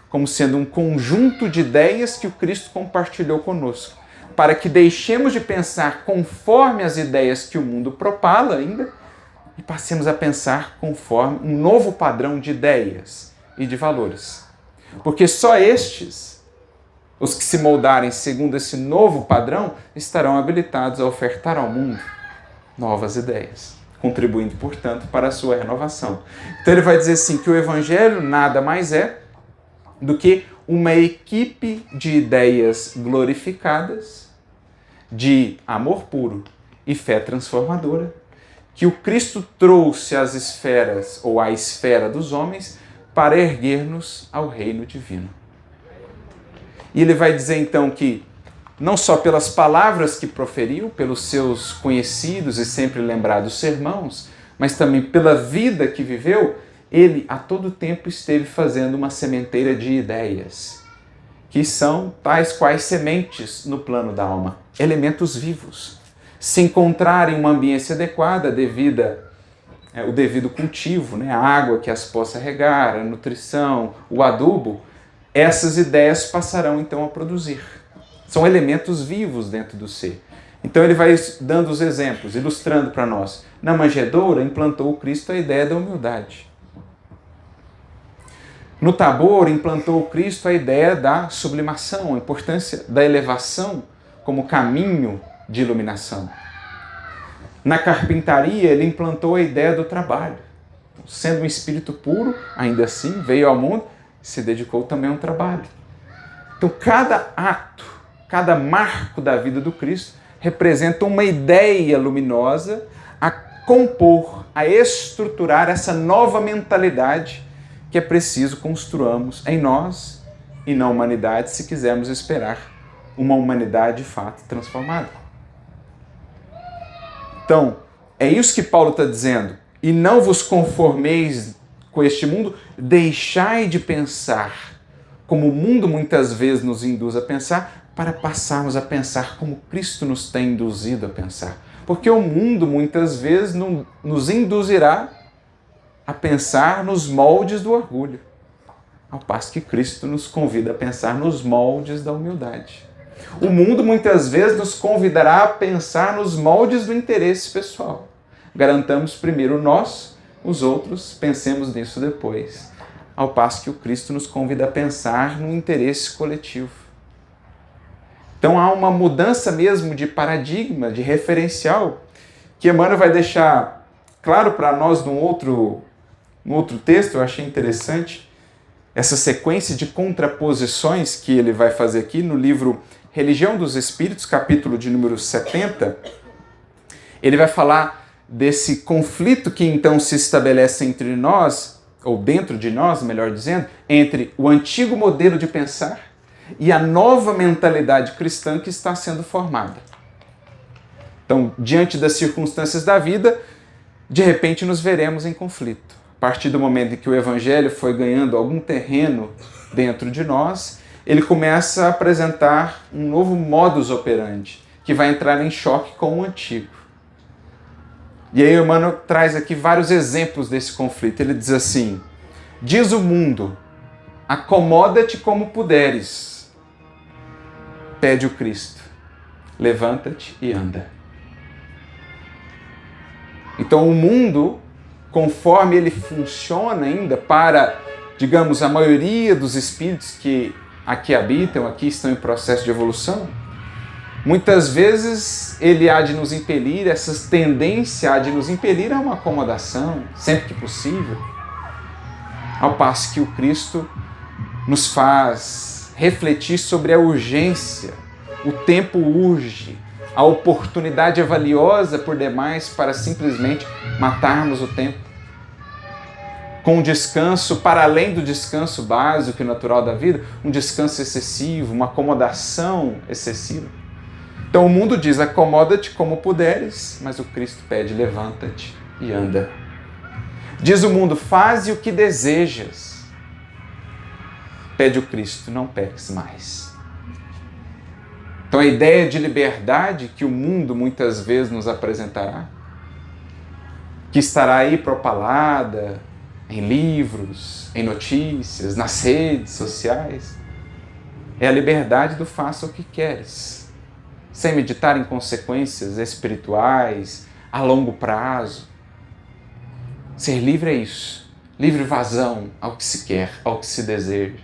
como sendo um conjunto de ideias que o Cristo compartilhou conosco, para que deixemos de pensar conforme as ideias que o mundo propala ainda e passemos a pensar conforme um novo padrão de ideias e de valores. Porque só estes, os que se moldarem segundo esse novo padrão, estarão habilitados a ofertar ao mundo novas ideias, contribuindo, portanto, para a sua renovação. Então ele vai dizer assim, que o Evangelho nada mais é do que uma equipe de ideias glorificadas, de amor puro e fé transformadora, que o Cristo trouxe às esferas, ou à esfera dos homens, para erguer-nos ao reino divino. E ele vai dizer então que, não só pelas palavras que proferiu, pelos seus conhecidos e sempre lembrados sermãos, mas também pela vida que viveu, ele a todo tempo esteve fazendo uma sementeira de ideias, que são tais quais sementes no plano da alma, elementos vivos. Se encontrarem uma ambiência adequada, devida o devido cultivo, né? A água que as possa regar, a nutrição, o adubo, essas ideias passarão então a produzir. São elementos vivos dentro do ser. Então ele vai dando os exemplos, ilustrando para nós. Na manjedoura implantou o Cristo a ideia da humildade. No Tabor implantou o Cristo a ideia da sublimação, a importância da elevação como caminho de iluminação. Na carpintaria ele implantou a ideia do trabalho. Sendo um espírito puro, ainda assim veio ao mundo e se dedicou também ao trabalho. Então cada ato, cada marco da vida do Cristo representa uma ideia luminosa a compor, a estruturar essa nova mentalidade que é preciso construamos em nós e na humanidade se quisermos esperar uma humanidade de fato transformada. Então, é isso que Paulo está dizendo. E não vos conformeis com este mundo, deixai de pensar como o mundo muitas vezes nos induz a pensar, para passarmos a pensar como Cristo nos tem induzido a pensar. Porque o mundo muitas vezes nos induzirá a pensar nos moldes do orgulho, ao passo que Cristo nos convida a pensar nos moldes da humildade. O mundo muitas vezes nos convidará a pensar nos moldes do interesse pessoal. Garantamos primeiro nós, os outros, pensemos nisso depois. Ao passo que o Cristo nos convida a pensar no interesse coletivo. Então há uma mudança mesmo de paradigma, de referencial, que Emmanuel vai deixar claro para nós num outro texto. Eu achei interessante essa sequência de contraposições que ele vai fazer aqui no livro Religião dos Espíritos, capítulo de número 70. Ele vai falar desse conflito que então se estabelece entre nós, ou dentro de nós, melhor dizendo, entre o antigo modelo de pensar e a nova mentalidade cristã que está sendo formada. Então, diante das circunstâncias da vida, de repente nos veremos em conflito. A partir do momento em que o Evangelho foi ganhando algum terreno dentro de nós, ele começa a apresentar um novo modus operandi, que vai entrar em choque com o antigo. E aí o Emmanuel traz aqui vários exemplos desse conflito. Ele diz assim: diz o mundo, acomoda-te como puderes. Pede o Cristo, levanta-te e anda. Então o mundo, conforme ele funciona ainda para, digamos, a maioria dos espíritos que aqui habitam, aqui estão em processo de evolução, muitas vezes ele há de nos impelir, essa tendência há de nos impelir a uma acomodação, sempre que possível, ao passo que o Cristo nos faz refletir sobre a urgência, o tempo urge, a oportunidade é valiosa por demais para simplesmente matarmos o tempo. Com um descanso, para além do descanso básico e natural da vida, um descanso excessivo, uma acomodação excessiva. Então o mundo diz, acomoda-te como puderes, mas o Cristo pede, levanta-te e anda. Diz o mundo, faze o que desejas. Pede o Cristo, não peques mais. Então a ideia de liberdade que o mundo muitas vezes nos apresentará, que estará aí propalada em livros, em notícias, nas redes sociais, é a liberdade do faça o que queres, sem meditar em consequências espirituais a longo prazo. Ser livre é isso, livre vazão ao que se quer, ao que se deseja.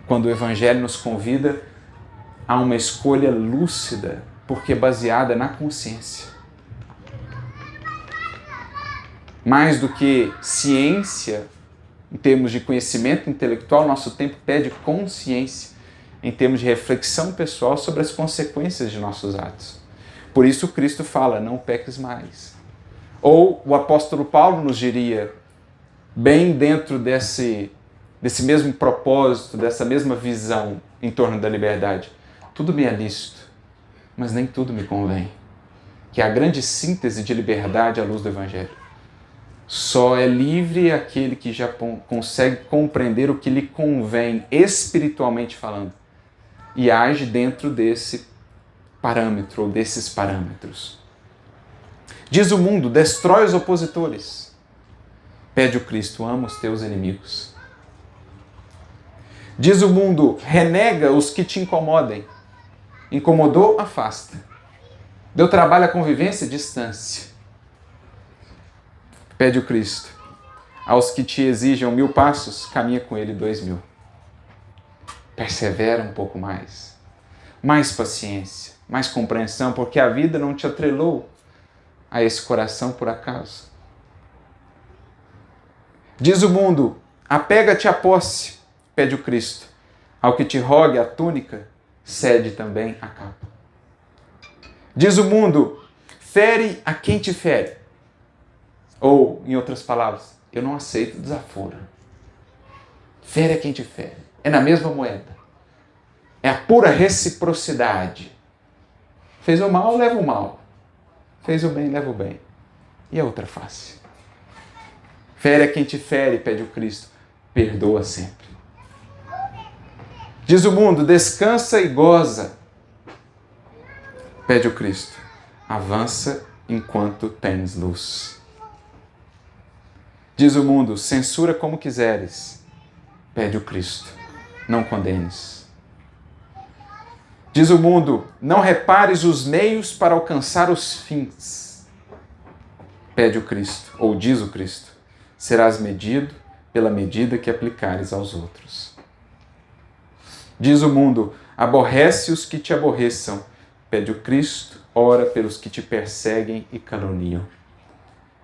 Quando o Evangelho nos convida a uma escolha lúcida, porque baseada na consciência. Mais do que ciência, em termos de conhecimento intelectual, nosso tempo pede consciência, em termos de reflexão pessoal sobre as consequências de nossos atos. Por isso Cristo fala, não peques mais. Ou o apóstolo Paulo nos diria, bem dentro desse mesmo propósito, dessa mesma visão em torno da liberdade, tudo me é lícito, mas nem tudo me convém. Que é a grande síntese de liberdade à luz do Evangelho. Só é livre aquele que já consegue compreender o que lhe convém, espiritualmente falando, e age dentro desse parâmetro ou desses parâmetros. Diz o mundo, destrói os opositores. Pede o Cristo, ama os teus inimigos. Diz o mundo, renega os que te incomodem. Incomodou, afasta. Deu trabalho à convivência, distância. Pede o Cristo. Aos que te exijam 1000 passos, caminha com ele 2000. Persevera um pouco mais. Mais paciência, mais compreensão, porque a vida não te atrelou a esse coração por acaso. Diz o mundo, apega-te à posse, pede o Cristo. Ao que te rogue a túnica, cede também a capa. Diz o mundo, fere a quem te fere. Ou, em outras palavras, eu não aceito desaforo. Fere a quem te fere. É na mesma moeda. É a pura reciprocidade. Fez o mal, leva o mal. Fez o bem, leva o bem. E a outra face? Fere a quem te fere, pede o Cristo. Perdoa sempre. Diz o mundo, descansa e goza. Pede o Cristo. Avança enquanto tens luz. Diz o mundo, censura como quiseres. Pede o Cristo. Não condenes. Diz o mundo, não repares os meios para alcançar os fins. Pede o Cristo, ou diz o Cristo, serás medido pela medida que aplicares aos outros. Diz o mundo, aborrece os que te aborreçam. Pede o Cristo, ora pelos que te perseguem e caluniam.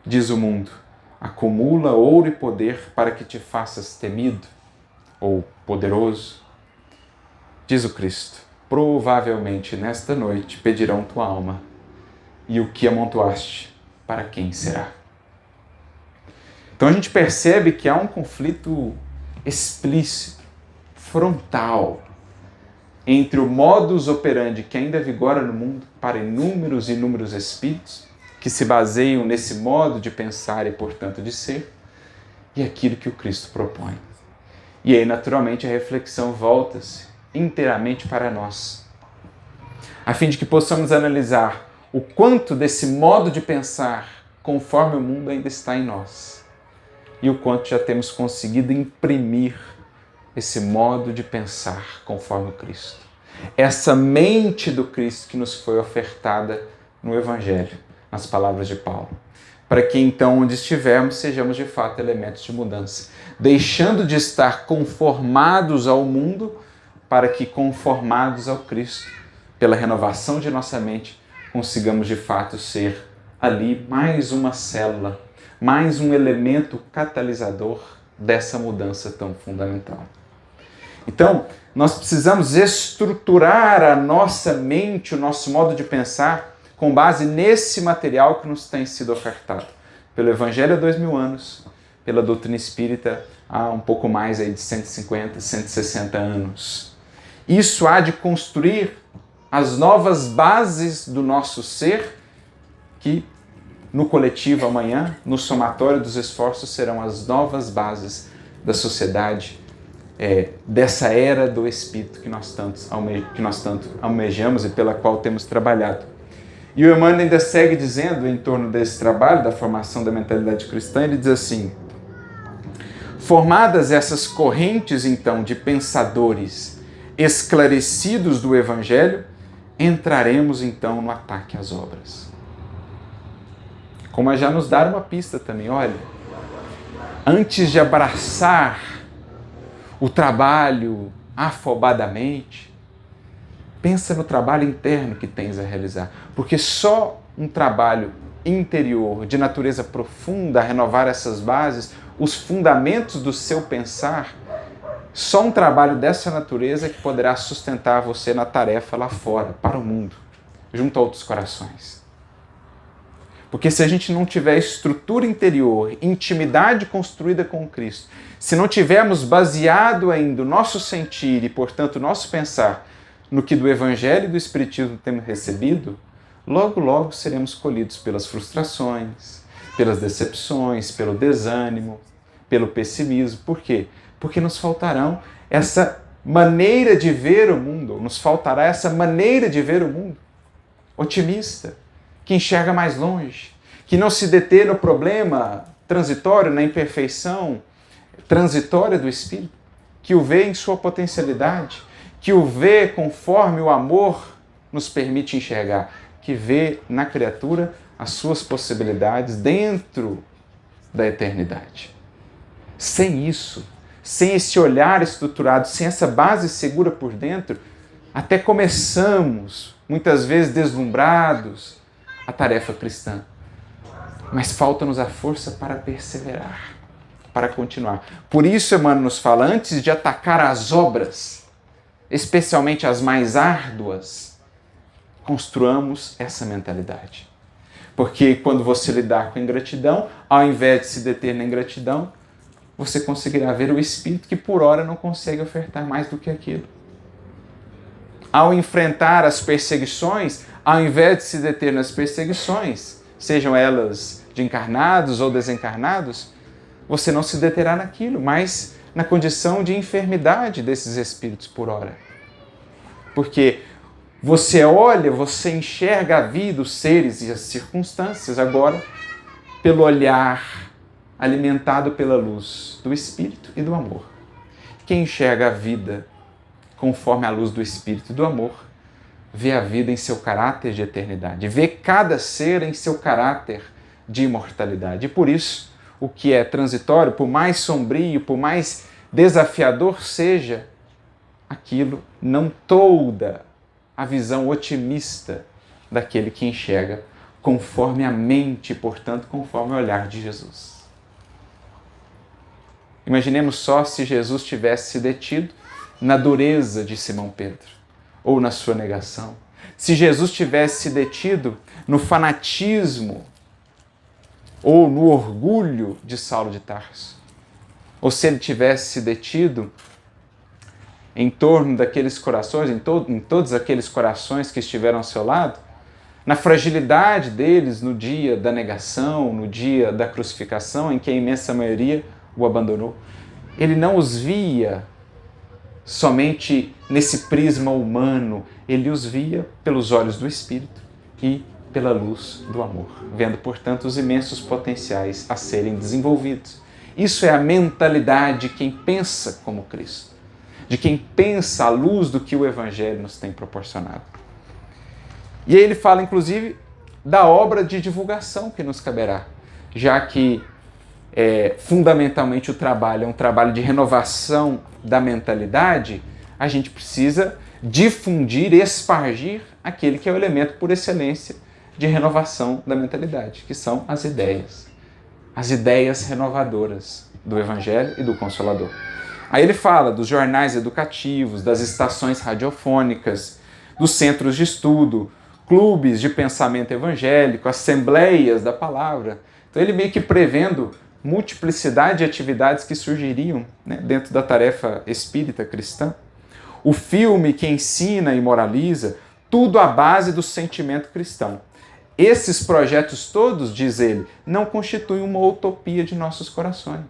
Diz o mundo, acumula ouro e poder para que te faças temido ou poderoso. Diz o Cristo, provavelmente nesta noite pedirão tua alma, e o que amontoaste, para quem será? Então a gente percebe que há um conflito explícito, frontal, entre o modus operandi que ainda vigora no mundo para inúmeros e inúmeros espíritos, que se baseiam nesse modo de pensar e, portanto, de ser, e aquilo que o Cristo propõe. E aí, naturalmente, a reflexão volta-se inteiramente para nós, a fim de que possamos analisar o quanto desse modo de pensar conforme o mundo ainda está em nós e o quanto já temos conseguido imprimir esse modo de pensar conforme o Cristo. Essa mente do Cristo que nos foi ofertada no Evangelho, nas palavras de Paulo, para que então, onde estivermos, sejamos de fato elementos de mudança, deixando de estar conformados ao mundo, para que, conformados ao Cristo, pela renovação de nossa mente, consigamos de fato ser ali mais uma célula, mais um elemento catalisador dessa mudança tão fundamental. Então, nós precisamos estruturar a nossa mente, o nosso modo de pensar, com base nesse material que nos tem sido ofertado pelo Evangelho há 2000 anos, pela doutrina espírita há um pouco mais aí de 150, 160 anos. Isso há de construir as novas bases do nosso ser, que no coletivo amanhã, no somatório dos esforços, serão as novas bases da sociedade, dessa era do Espírito que nós tanto almejamos e pela qual temos trabalhado. E o Emmanuel ainda segue dizendo, em torno desse trabalho, da formação da mentalidade cristã, ele diz assim: formadas essas correntes, então, de pensadores esclarecidos do Evangelho, entraremos, então, no ataque às obras. Como a já nos dar uma pista também, olha, antes de abraçar o trabalho afobadamente, pensa no trabalho interno que tens a realizar, porque só um trabalho interior, de natureza profunda, a renovar essas bases, os fundamentos do seu pensar, só um trabalho dessa natureza que poderá sustentar você na tarefa lá fora, para o mundo, junto a outros corações. Porque se a gente não tiver estrutura interior, intimidade construída com Cristo, se não tivermos baseado ainda o nosso sentir e, portanto, o nosso pensar no que do Evangelho e do Espiritismo temos recebido, logo, logo seremos colhidos pelas frustrações, pelas decepções, pelo desânimo, pelo pessimismo. Por quê? Porque nos faltarão essa maneira de ver o mundo, nos faltará essa maneira de ver o mundo otimista, que enxerga mais longe, que não se detê no problema transitório, na imperfeição transitória do Espírito, que o vê em sua potencialidade, que o vê conforme o amor nos permite enxergar, que vê na criatura as suas possibilidades dentro da eternidade. Sem isso, sem esse olhar estruturado, sem essa base segura por dentro, até começamos, muitas vezes deslumbrados, a tarefa cristã. Mas falta-nos a força para perseverar, para continuar. Por isso, Emmanuel nos fala, antes de atacar as obras, especialmente as mais árduas, construamos essa mentalidade. Porque quando você lidar com ingratidão, ao invés de se deter na ingratidão, você conseguirá ver o Espírito que por hora não consegue ofertar mais do que aquilo. Ao enfrentar as perseguições, ao invés de se deter nas perseguições, sejam elas de encarnados ou desencarnados, você não se deterá naquilo, mas na condição de enfermidade desses espíritos por hora. Porque você olha, você enxerga a vida, os seres e as circunstâncias agora pelo olhar alimentado pela luz do Espírito e do amor. Quem enxerga a vida conforme a luz do Espírito e do amor, vê a vida em seu caráter de eternidade, vê cada ser em seu caráter de imortalidade. E por isso, o que é transitório, por mais sombrio, por mais desafiador seja, aquilo não tolda a visão otimista daquele que enxerga conforme a mente, portanto, conforme o olhar de Jesus. Imaginemos só se Jesus tivesse se detido na dureza de Simão Pedro, ou na sua negação. Se Jesus tivesse se detido no fanatismo ou no orgulho de Saulo de Tarso, ou se ele tivesse se detido em torno daqueles corações, em todos aqueles corações que estiveram ao seu lado, na fragilidade deles no dia da negação, no dia da crucificação, em que a imensa maioria o abandonou. Ele não os via somente nesse prisma humano, ele os via pelos olhos do Espírito e pela luz do amor, vendo, portanto, os imensos potenciais a serem desenvolvidos. Isso é a mentalidade de quem pensa como Cristo, de quem pensa à luz do que o Evangelho nos tem proporcionado. E aí ele fala, inclusive, da obra de divulgação que nos caberá, já que fundamentalmente o trabalho é um trabalho de renovação da mentalidade, a gente precisa difundir, espargir aquele que é o elemento por excelência de renovação da mentalidade, que são as ideias renovadoras do Evangelho e do Consolador. Aí ele fala dos jornais educativos, das estações radiofônicas, dos centros de estudo, clubes de pensamento evangélico, assembleias da palavra. Então ele meio que prevendo multiplicidade de atividades que surgiriam, né, dentro da tarefa espírita cristã. O filme que ensina e moraliza, tudo à base do sentimento cristão. Esses projetos todos, diz ele, não constituem uma utopia de nossos corações.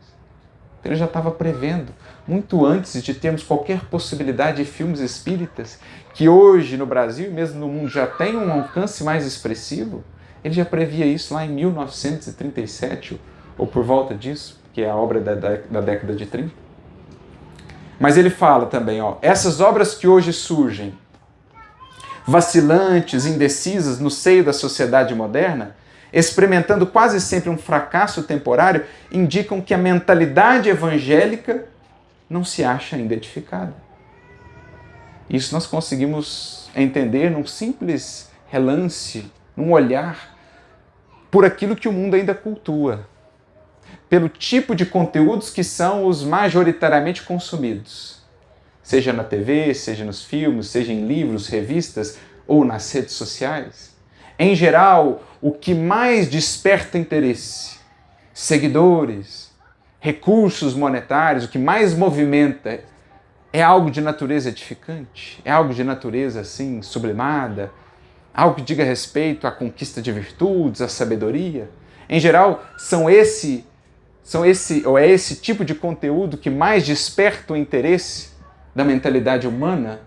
Ele já estava prevendo, muito antes de termos qualquer possibilidade de filmes espíritas, que hoje no Brasil e mesmo no mundo já tem um alcance mais expressivo. Ele já previa isso lá em 1937, ou por volta disso, que é a obra da década de 30. Mas ele fala também, essas obras que hoje surgem, vacilantes, indecisas no seio da sociedade moderna, experimentando quase sempre um fracasso temporário, indicam que a mentalidade evangélica não se acha ainda edificada. Isso nós conseguimos entender num simples relance, num olhar, por aquilo que o mundo ainda cultua, pelo tipo de conteúdos que são os majoritariamente consumidos, seja na TV, seja nos filmes, seja em livros, revistas ou nas redes sociais. Em geral, o que mais desperta interesse, seguidores, recursos monetários, o que mais movimenta é algo de natureza edificante, é algo de natureza assim sublimada, algo que diga respeito à conquista de virtudes, à sabedoria. Em geral, é esse tipo de conteúdo que mais desperta o interesse da mentalidade humana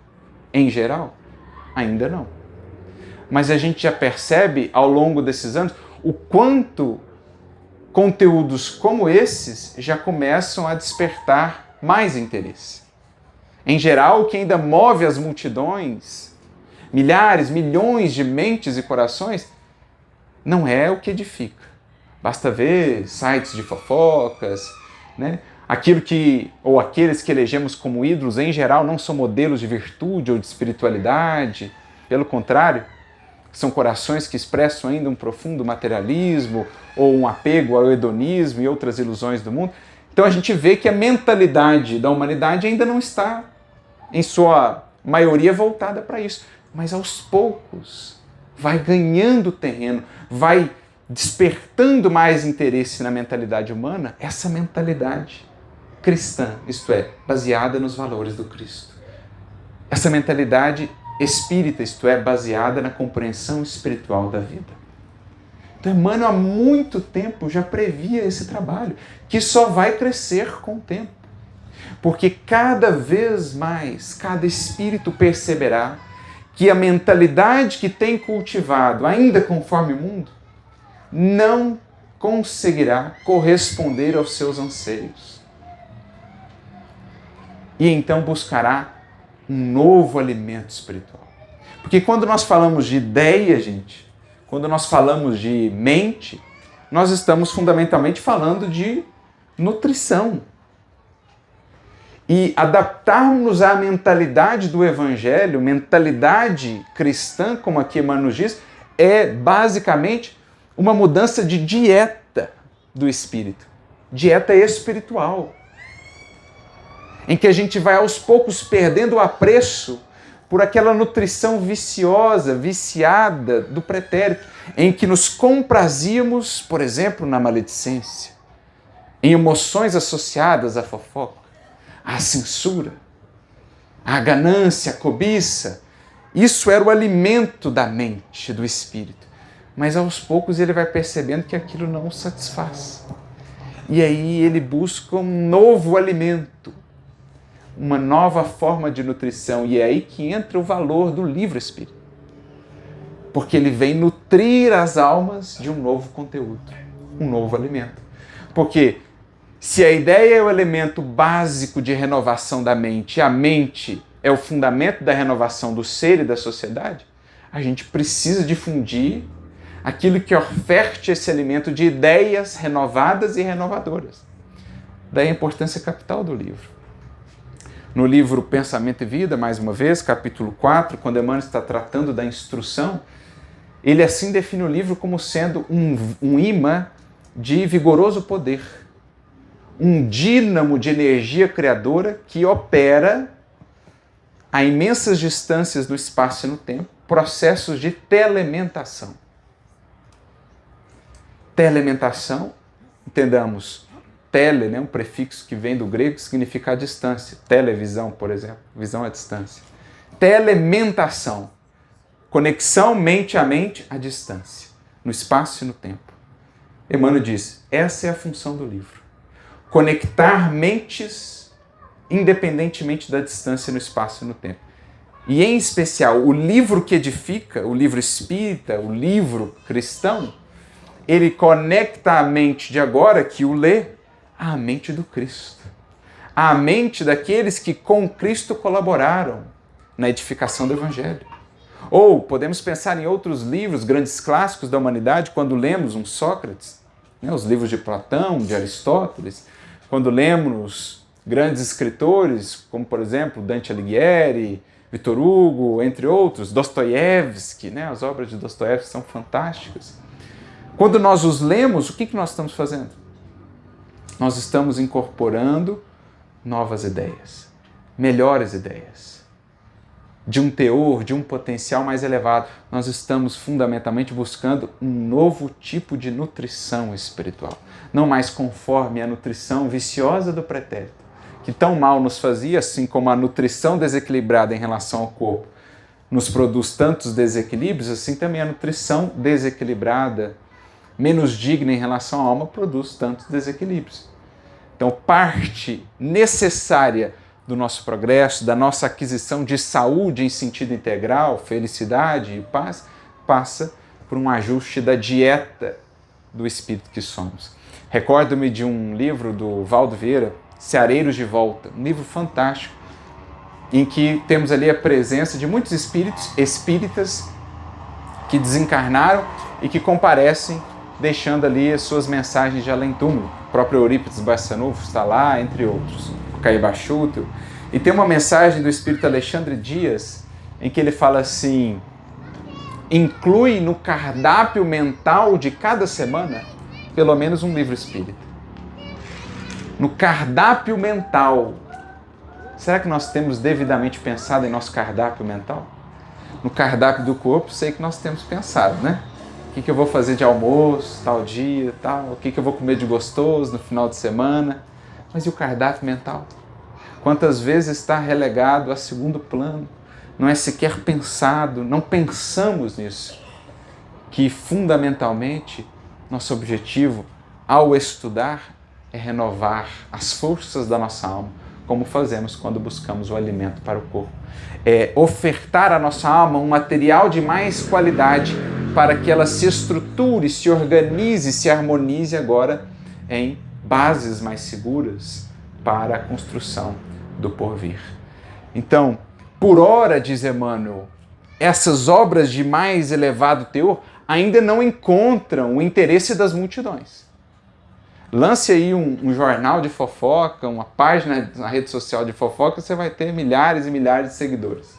em geral? Ainda não. Mas a gente já percebe ao longo desses anos o quanto conteúdos como esses já começam a despertar mais interesse. Em geral, o que ainda move as multidões, milhares, milhões de mentes e corações, não é o que edifica. Basta ver sites de fofocas, né? Aqueles que elegemos como ídolos, em geral, não são modelos de virtude ou de espiritualidade. Pelo contrário, são corações que expressam ainda um profundo materialismo ou um apego ao hedonismo e outras ilusões do mundo. Então a gente vê que a mentalidade da humanidade ainda não está, em sua maioria, voltada para isso. Mas aos poucos vai ganhando terreno, vai despertando mais interesse na mentalidade humana, essa mentalidade cristã, isto é, baseada nos valores do Cristo. Essa mentalidade espírita, isto é, baseada na compreensão espiritual da vida. Então Emmanuel há muito tempo já previa esse trabalho, que só vai crescer com o tempo. Porque cada vez mais, cada espírito perceberá que a mentalidade que tem cultivado, ainda conforme o mundo, não conseguirá corresponder aos seus anseios. E então buscará um novo alimento espiritual. Porque quando nós falamos de ideia, gente, quando nós falamos de mente, nós estamos fundamentalmente falando de nutrição. E adaptarmos à mentalidade do Evangelho, mentalidade cristã, como aqui Emmanuel diz, é basicamente uma mudança de dieta do espírito. Dieta espiritual. Em que a gente vai aos poucos perdendo o apreço por aquela nutrição viciosa, viciada do pretérito, em que nos comprazíamos, por exemplo, na maledicência, em emoções associadas à fofoca, à censura, à ganância, à cobiça. Isso era o alimento da mente, do espírito. Mas aos poucos ele vai percebendo que aquilo não o satisfaz. E aí ele busca um novo alimento, uma nova forma de nutrição. E é aí que entra o valor do livro espírita. Porque ele vem nutrir as almas de um novo conteúdo, um novo alimento. Porque se a ideia é o elemento básico de renovação da mente, e a mente é o fundamento da renovação do ser e da sociedade, a gente precisa difundir aquilo que oferte esse alimento de ideias renovadas e renovadoras. Daí a importância capital do livro. No livro Pensamento e Vida, mais uma vez, capítulo 4, quando Emmanuel está tratando da instrução, ele assim define o livro como sendo um imã de vigoroso poder, um dínamo de energia criadora que opera a imensas distâncias do espaço e no tempo, processos de telementação. Telementação, entendamos, tele, né, um prefixo que vem do grego, que significa a distância. Televisão, por exemplo, visão à distância. Telementação, conexão mente a mente à distância, no espaço e no tempo. Emmanuel diz, essa é a função do livro. Conectar mentes independentemente da distância no espaço e no tempo. E em especial, o livro que edifica, o livro espírita, o livro cristão, ele conecta a mente de agora que o lê à mente do Cristo. À mente daqueles que com Cristo colaboraram na edificação do Evangelho. Ou podemos pensar em outros livros, grandes clássicos da humanidade, quando lemos um Sócrates, né, os livros de Platão, de Aristóteles, quando lemos grandes escritores, como por exemplo Dante Alighieri, Victor Hugo, entre outros, Dostoiévski, né, as obras de Dostoiévski são fantásticas. Quando nós os lemos, o que nós estamos fazendo? Nós estamos incorporando novas ideias, melhores ideias, de um teor, de um potencial mais elevado. Nós estamos fundamentalmente buscando um novo tipo de nutrição espiritual, não mais conforme a nutrição viciosa do pretérito, que tão mal nos fazia, assim como a nutrição desequilibrada em relação ao corpo nos produz tantos desequilíbrios, assim também a nutrição desequilibrada, menos digna em relação à alma, produz tantos desequilíbrios. Então, parte necessária do nosso progresso, da nossa aquisição de saúde em sentido integral, felicidade e paz, passa por um ajuste da dieta do Espírito que somos. Recordo-me de um livro do Valdo Vieira, Ceareiros de Volta, um livro fantástico, em que temos ali a presença de muitos espíritas que desencarnaram e que comparecem, deixando ali as suas mensagens de além-túmulo. O próprio Eurípides Barçanufo está lá, entre outros, o Caibachuto. E tem uma mensagem do espírito Alexandre Dias, em que ele fala assim: inclui no cardápio mental de cada semana pelo menos um livro espírita. No cardápio mental. Será que nós temos devidamente pensado em nosso cardápio mental? No cardápio do corpo, sei que nós temos pensado, né? O que eu vou fazer de almoço, tal dia, tal, o que eu vou comer de gostoso no final de semana. Mas e o cardápio mental? Quantas vezes está relegado a segundo plano? Não é sequer pensado, não pensamos nisso. Que fundamentalmente nosso objetivo ao estudar é renovar as forças da nossa alma, como fazemos quando buscamos o alimento para o corpo. É ofertar à nossa alma um material de mais qualidade para que ela se estruture, se organize, se harmonize agora em bases mais seguras para a construção do porvir. Então, por ora, diz Emmanuel, essas obras de mais elevado teor ainda não encontram o interesse das multidões. Lance aí um jornal de fofoca, uma página na rede social de fofoca, você vai ter milhares e milhares de seguidores.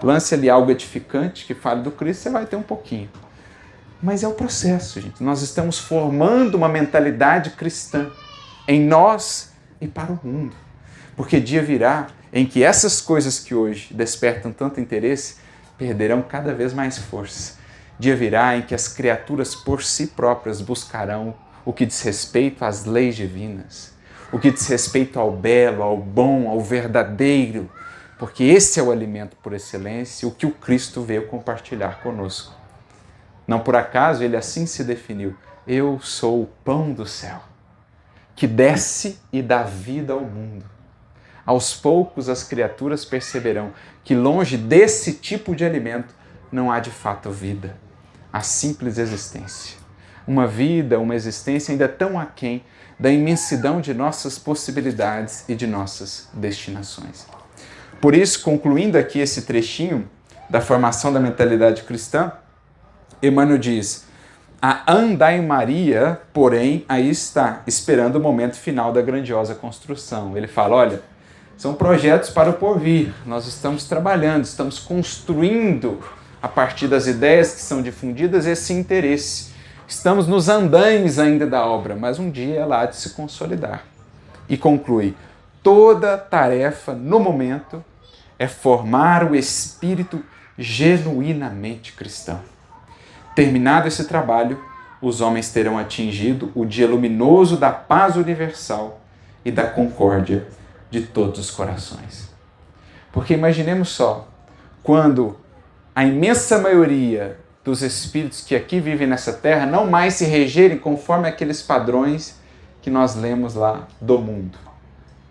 Lance ali algo edificante que fale do Cristo, você vai ter um pouquinho. Mas é o processo, gente. Nós estamos formando uma mentalidade cristã em nós e para o mundo. Porque dia virá em que essas coisas que hoje despertam tanto interesse perderão cada vez mais força. Dia virá em que as criaturas por si próprias buscarão o que diz respeito às leis divinas, o que diz respeito ao belo, ao bom, ao verdadeiro, porque esse é o alimento por excelência, o que o Cristo veio compartilhar conosco. Não por acaso ele assim se definiu: eu sou o pão do céu, que desce e dá vida ao mundo. Aos poucos as criaturas perceberão que longe desse tipo de alimento não há de fato vida, a simples existência. Uma vida, uma existência ainda tão aquém da imensidão de nossas possibilidades e de nossas destinações. Por isso, concluindo aqui esse trechinho da formação da mentalidade cristã, Emmanuel diz: a andai-maria, porém, aí está, esperando o momento final da grandiosa construção. Ele fala, olha, são projetos para o porvir, nós estamos trabalhando, estamos construindo, a partir das ideias que são difundidas, esse interesse. Estamos nos andaimes ainda da obra, mas um dia ela há de se consolidar. E conclui, toda tarefa no momento é formar o espírito genuinamente cristão. Terminado esse trabalho, os homens terão atingido o dia luminoso da paz universal e da concórdia de todos os corações. Porque imaginemos só, quando a imensa maioria dos espíritos que aqui vivem nessa terra não mais se regerem conforme aqueles padrões que nós lemos lá do mundo.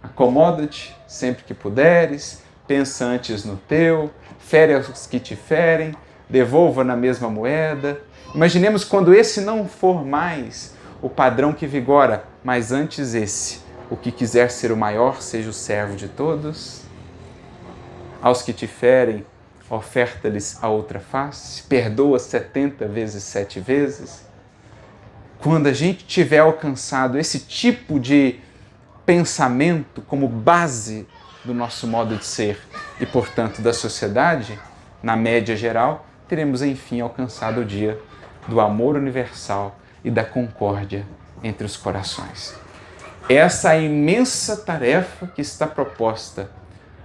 Acomoda-te sempre que puderes, pensa antes no teu, fere aos que te ferem, devolva na mesma moeda. Imaginemos quando esse não for mais o padrão que vigora, mas antes esse, o que quiser ser o maior, seja o servo de todos. Aos que te ferem, oferta-lhes a outra face, perdoa 70 vezes 7 vezes. Quando a gente tiver alcançado esse tipo de pensamento como base do nosso modo de ser e, portanto, da sociedade, na média geral, teremos, enfim, alcançado o dia do amor universal e da concórdia entre os corações. Essa é a imensa tarefa que está proposta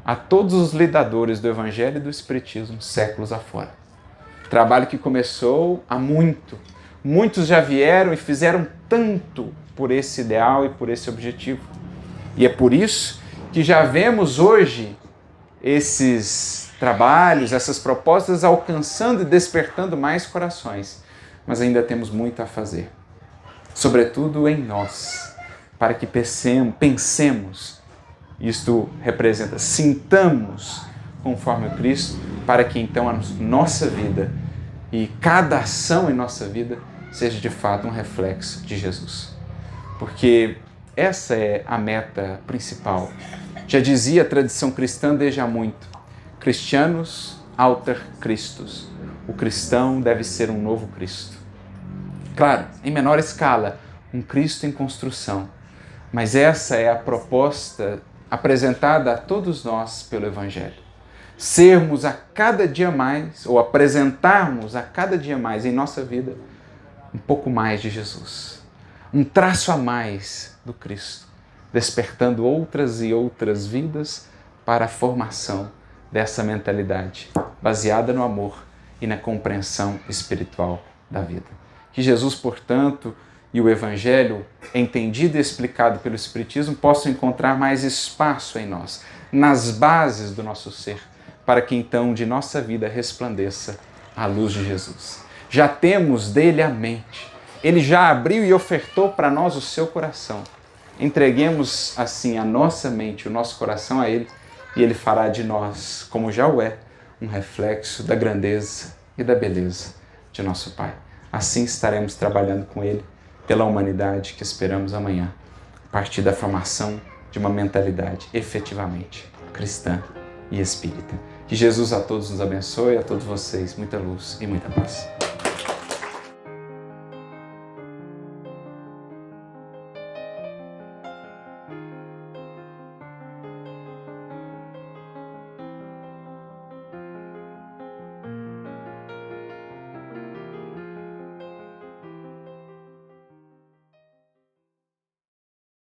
a todos os lidadores do Evangelho e do Espiritismo séculos afora. Trabalho que começou há muito. Muitos já vieram e fizeram tanto por esse ideal e por esse objetivo. E é por isso que já vemos hoje esses trabalhos, essas propostas alcançando e despertando mais corações. Mas ainda temos muito a fazer. Sobretudo em nós, para que pensemos. Isto representa, sintamos conforme o Cristo, para que então a nossa vida e cada ação em nossa vida seja de fato um reflexo de Jesus. Porque essa é a meta principal. Já dizia a tradição cristã desde há muito: Christianus alter Christus. O cristão deve ser um novo Cristo. Claro, em menor escala, um Cristo em construção. Mas essa é a proposta apresentada a todos nós pelo Evangelho. Sermos a cada dia mais, ou apresentarmos a cada dia mais em nossa vida, um pouco mais de Jesus. Um traço a mais do Cristo, despertando outras e outras vidas para a formação dessa mentalidade, baseada no amor e na compreensão espiritual da vida. Que Jesus, portanto, e o Evangelho, entendido e explicado pelo Espiritismo, possam encontrar mais espaço em nós, nas bases do nosso ser, para que então de nossa vida resplandeça a luz de Jesus. Já temos dele a mente. Ele já abriu e ofertou para nós o seu coração. Entreguemos assim a nossa mente, o nosso coração a ele, e ele fará de nós, como já o é, um reflexo da grandeza e da beleza de nosso Pai. Assim estaremos trabalhando com ele pela humanidade que esperamos amanhã, a partir da formação de uma mentalidade efetivamente cristã e espírita. Que Jesus a todos nos abençoe, a todos vocês, muita luz e muita paz.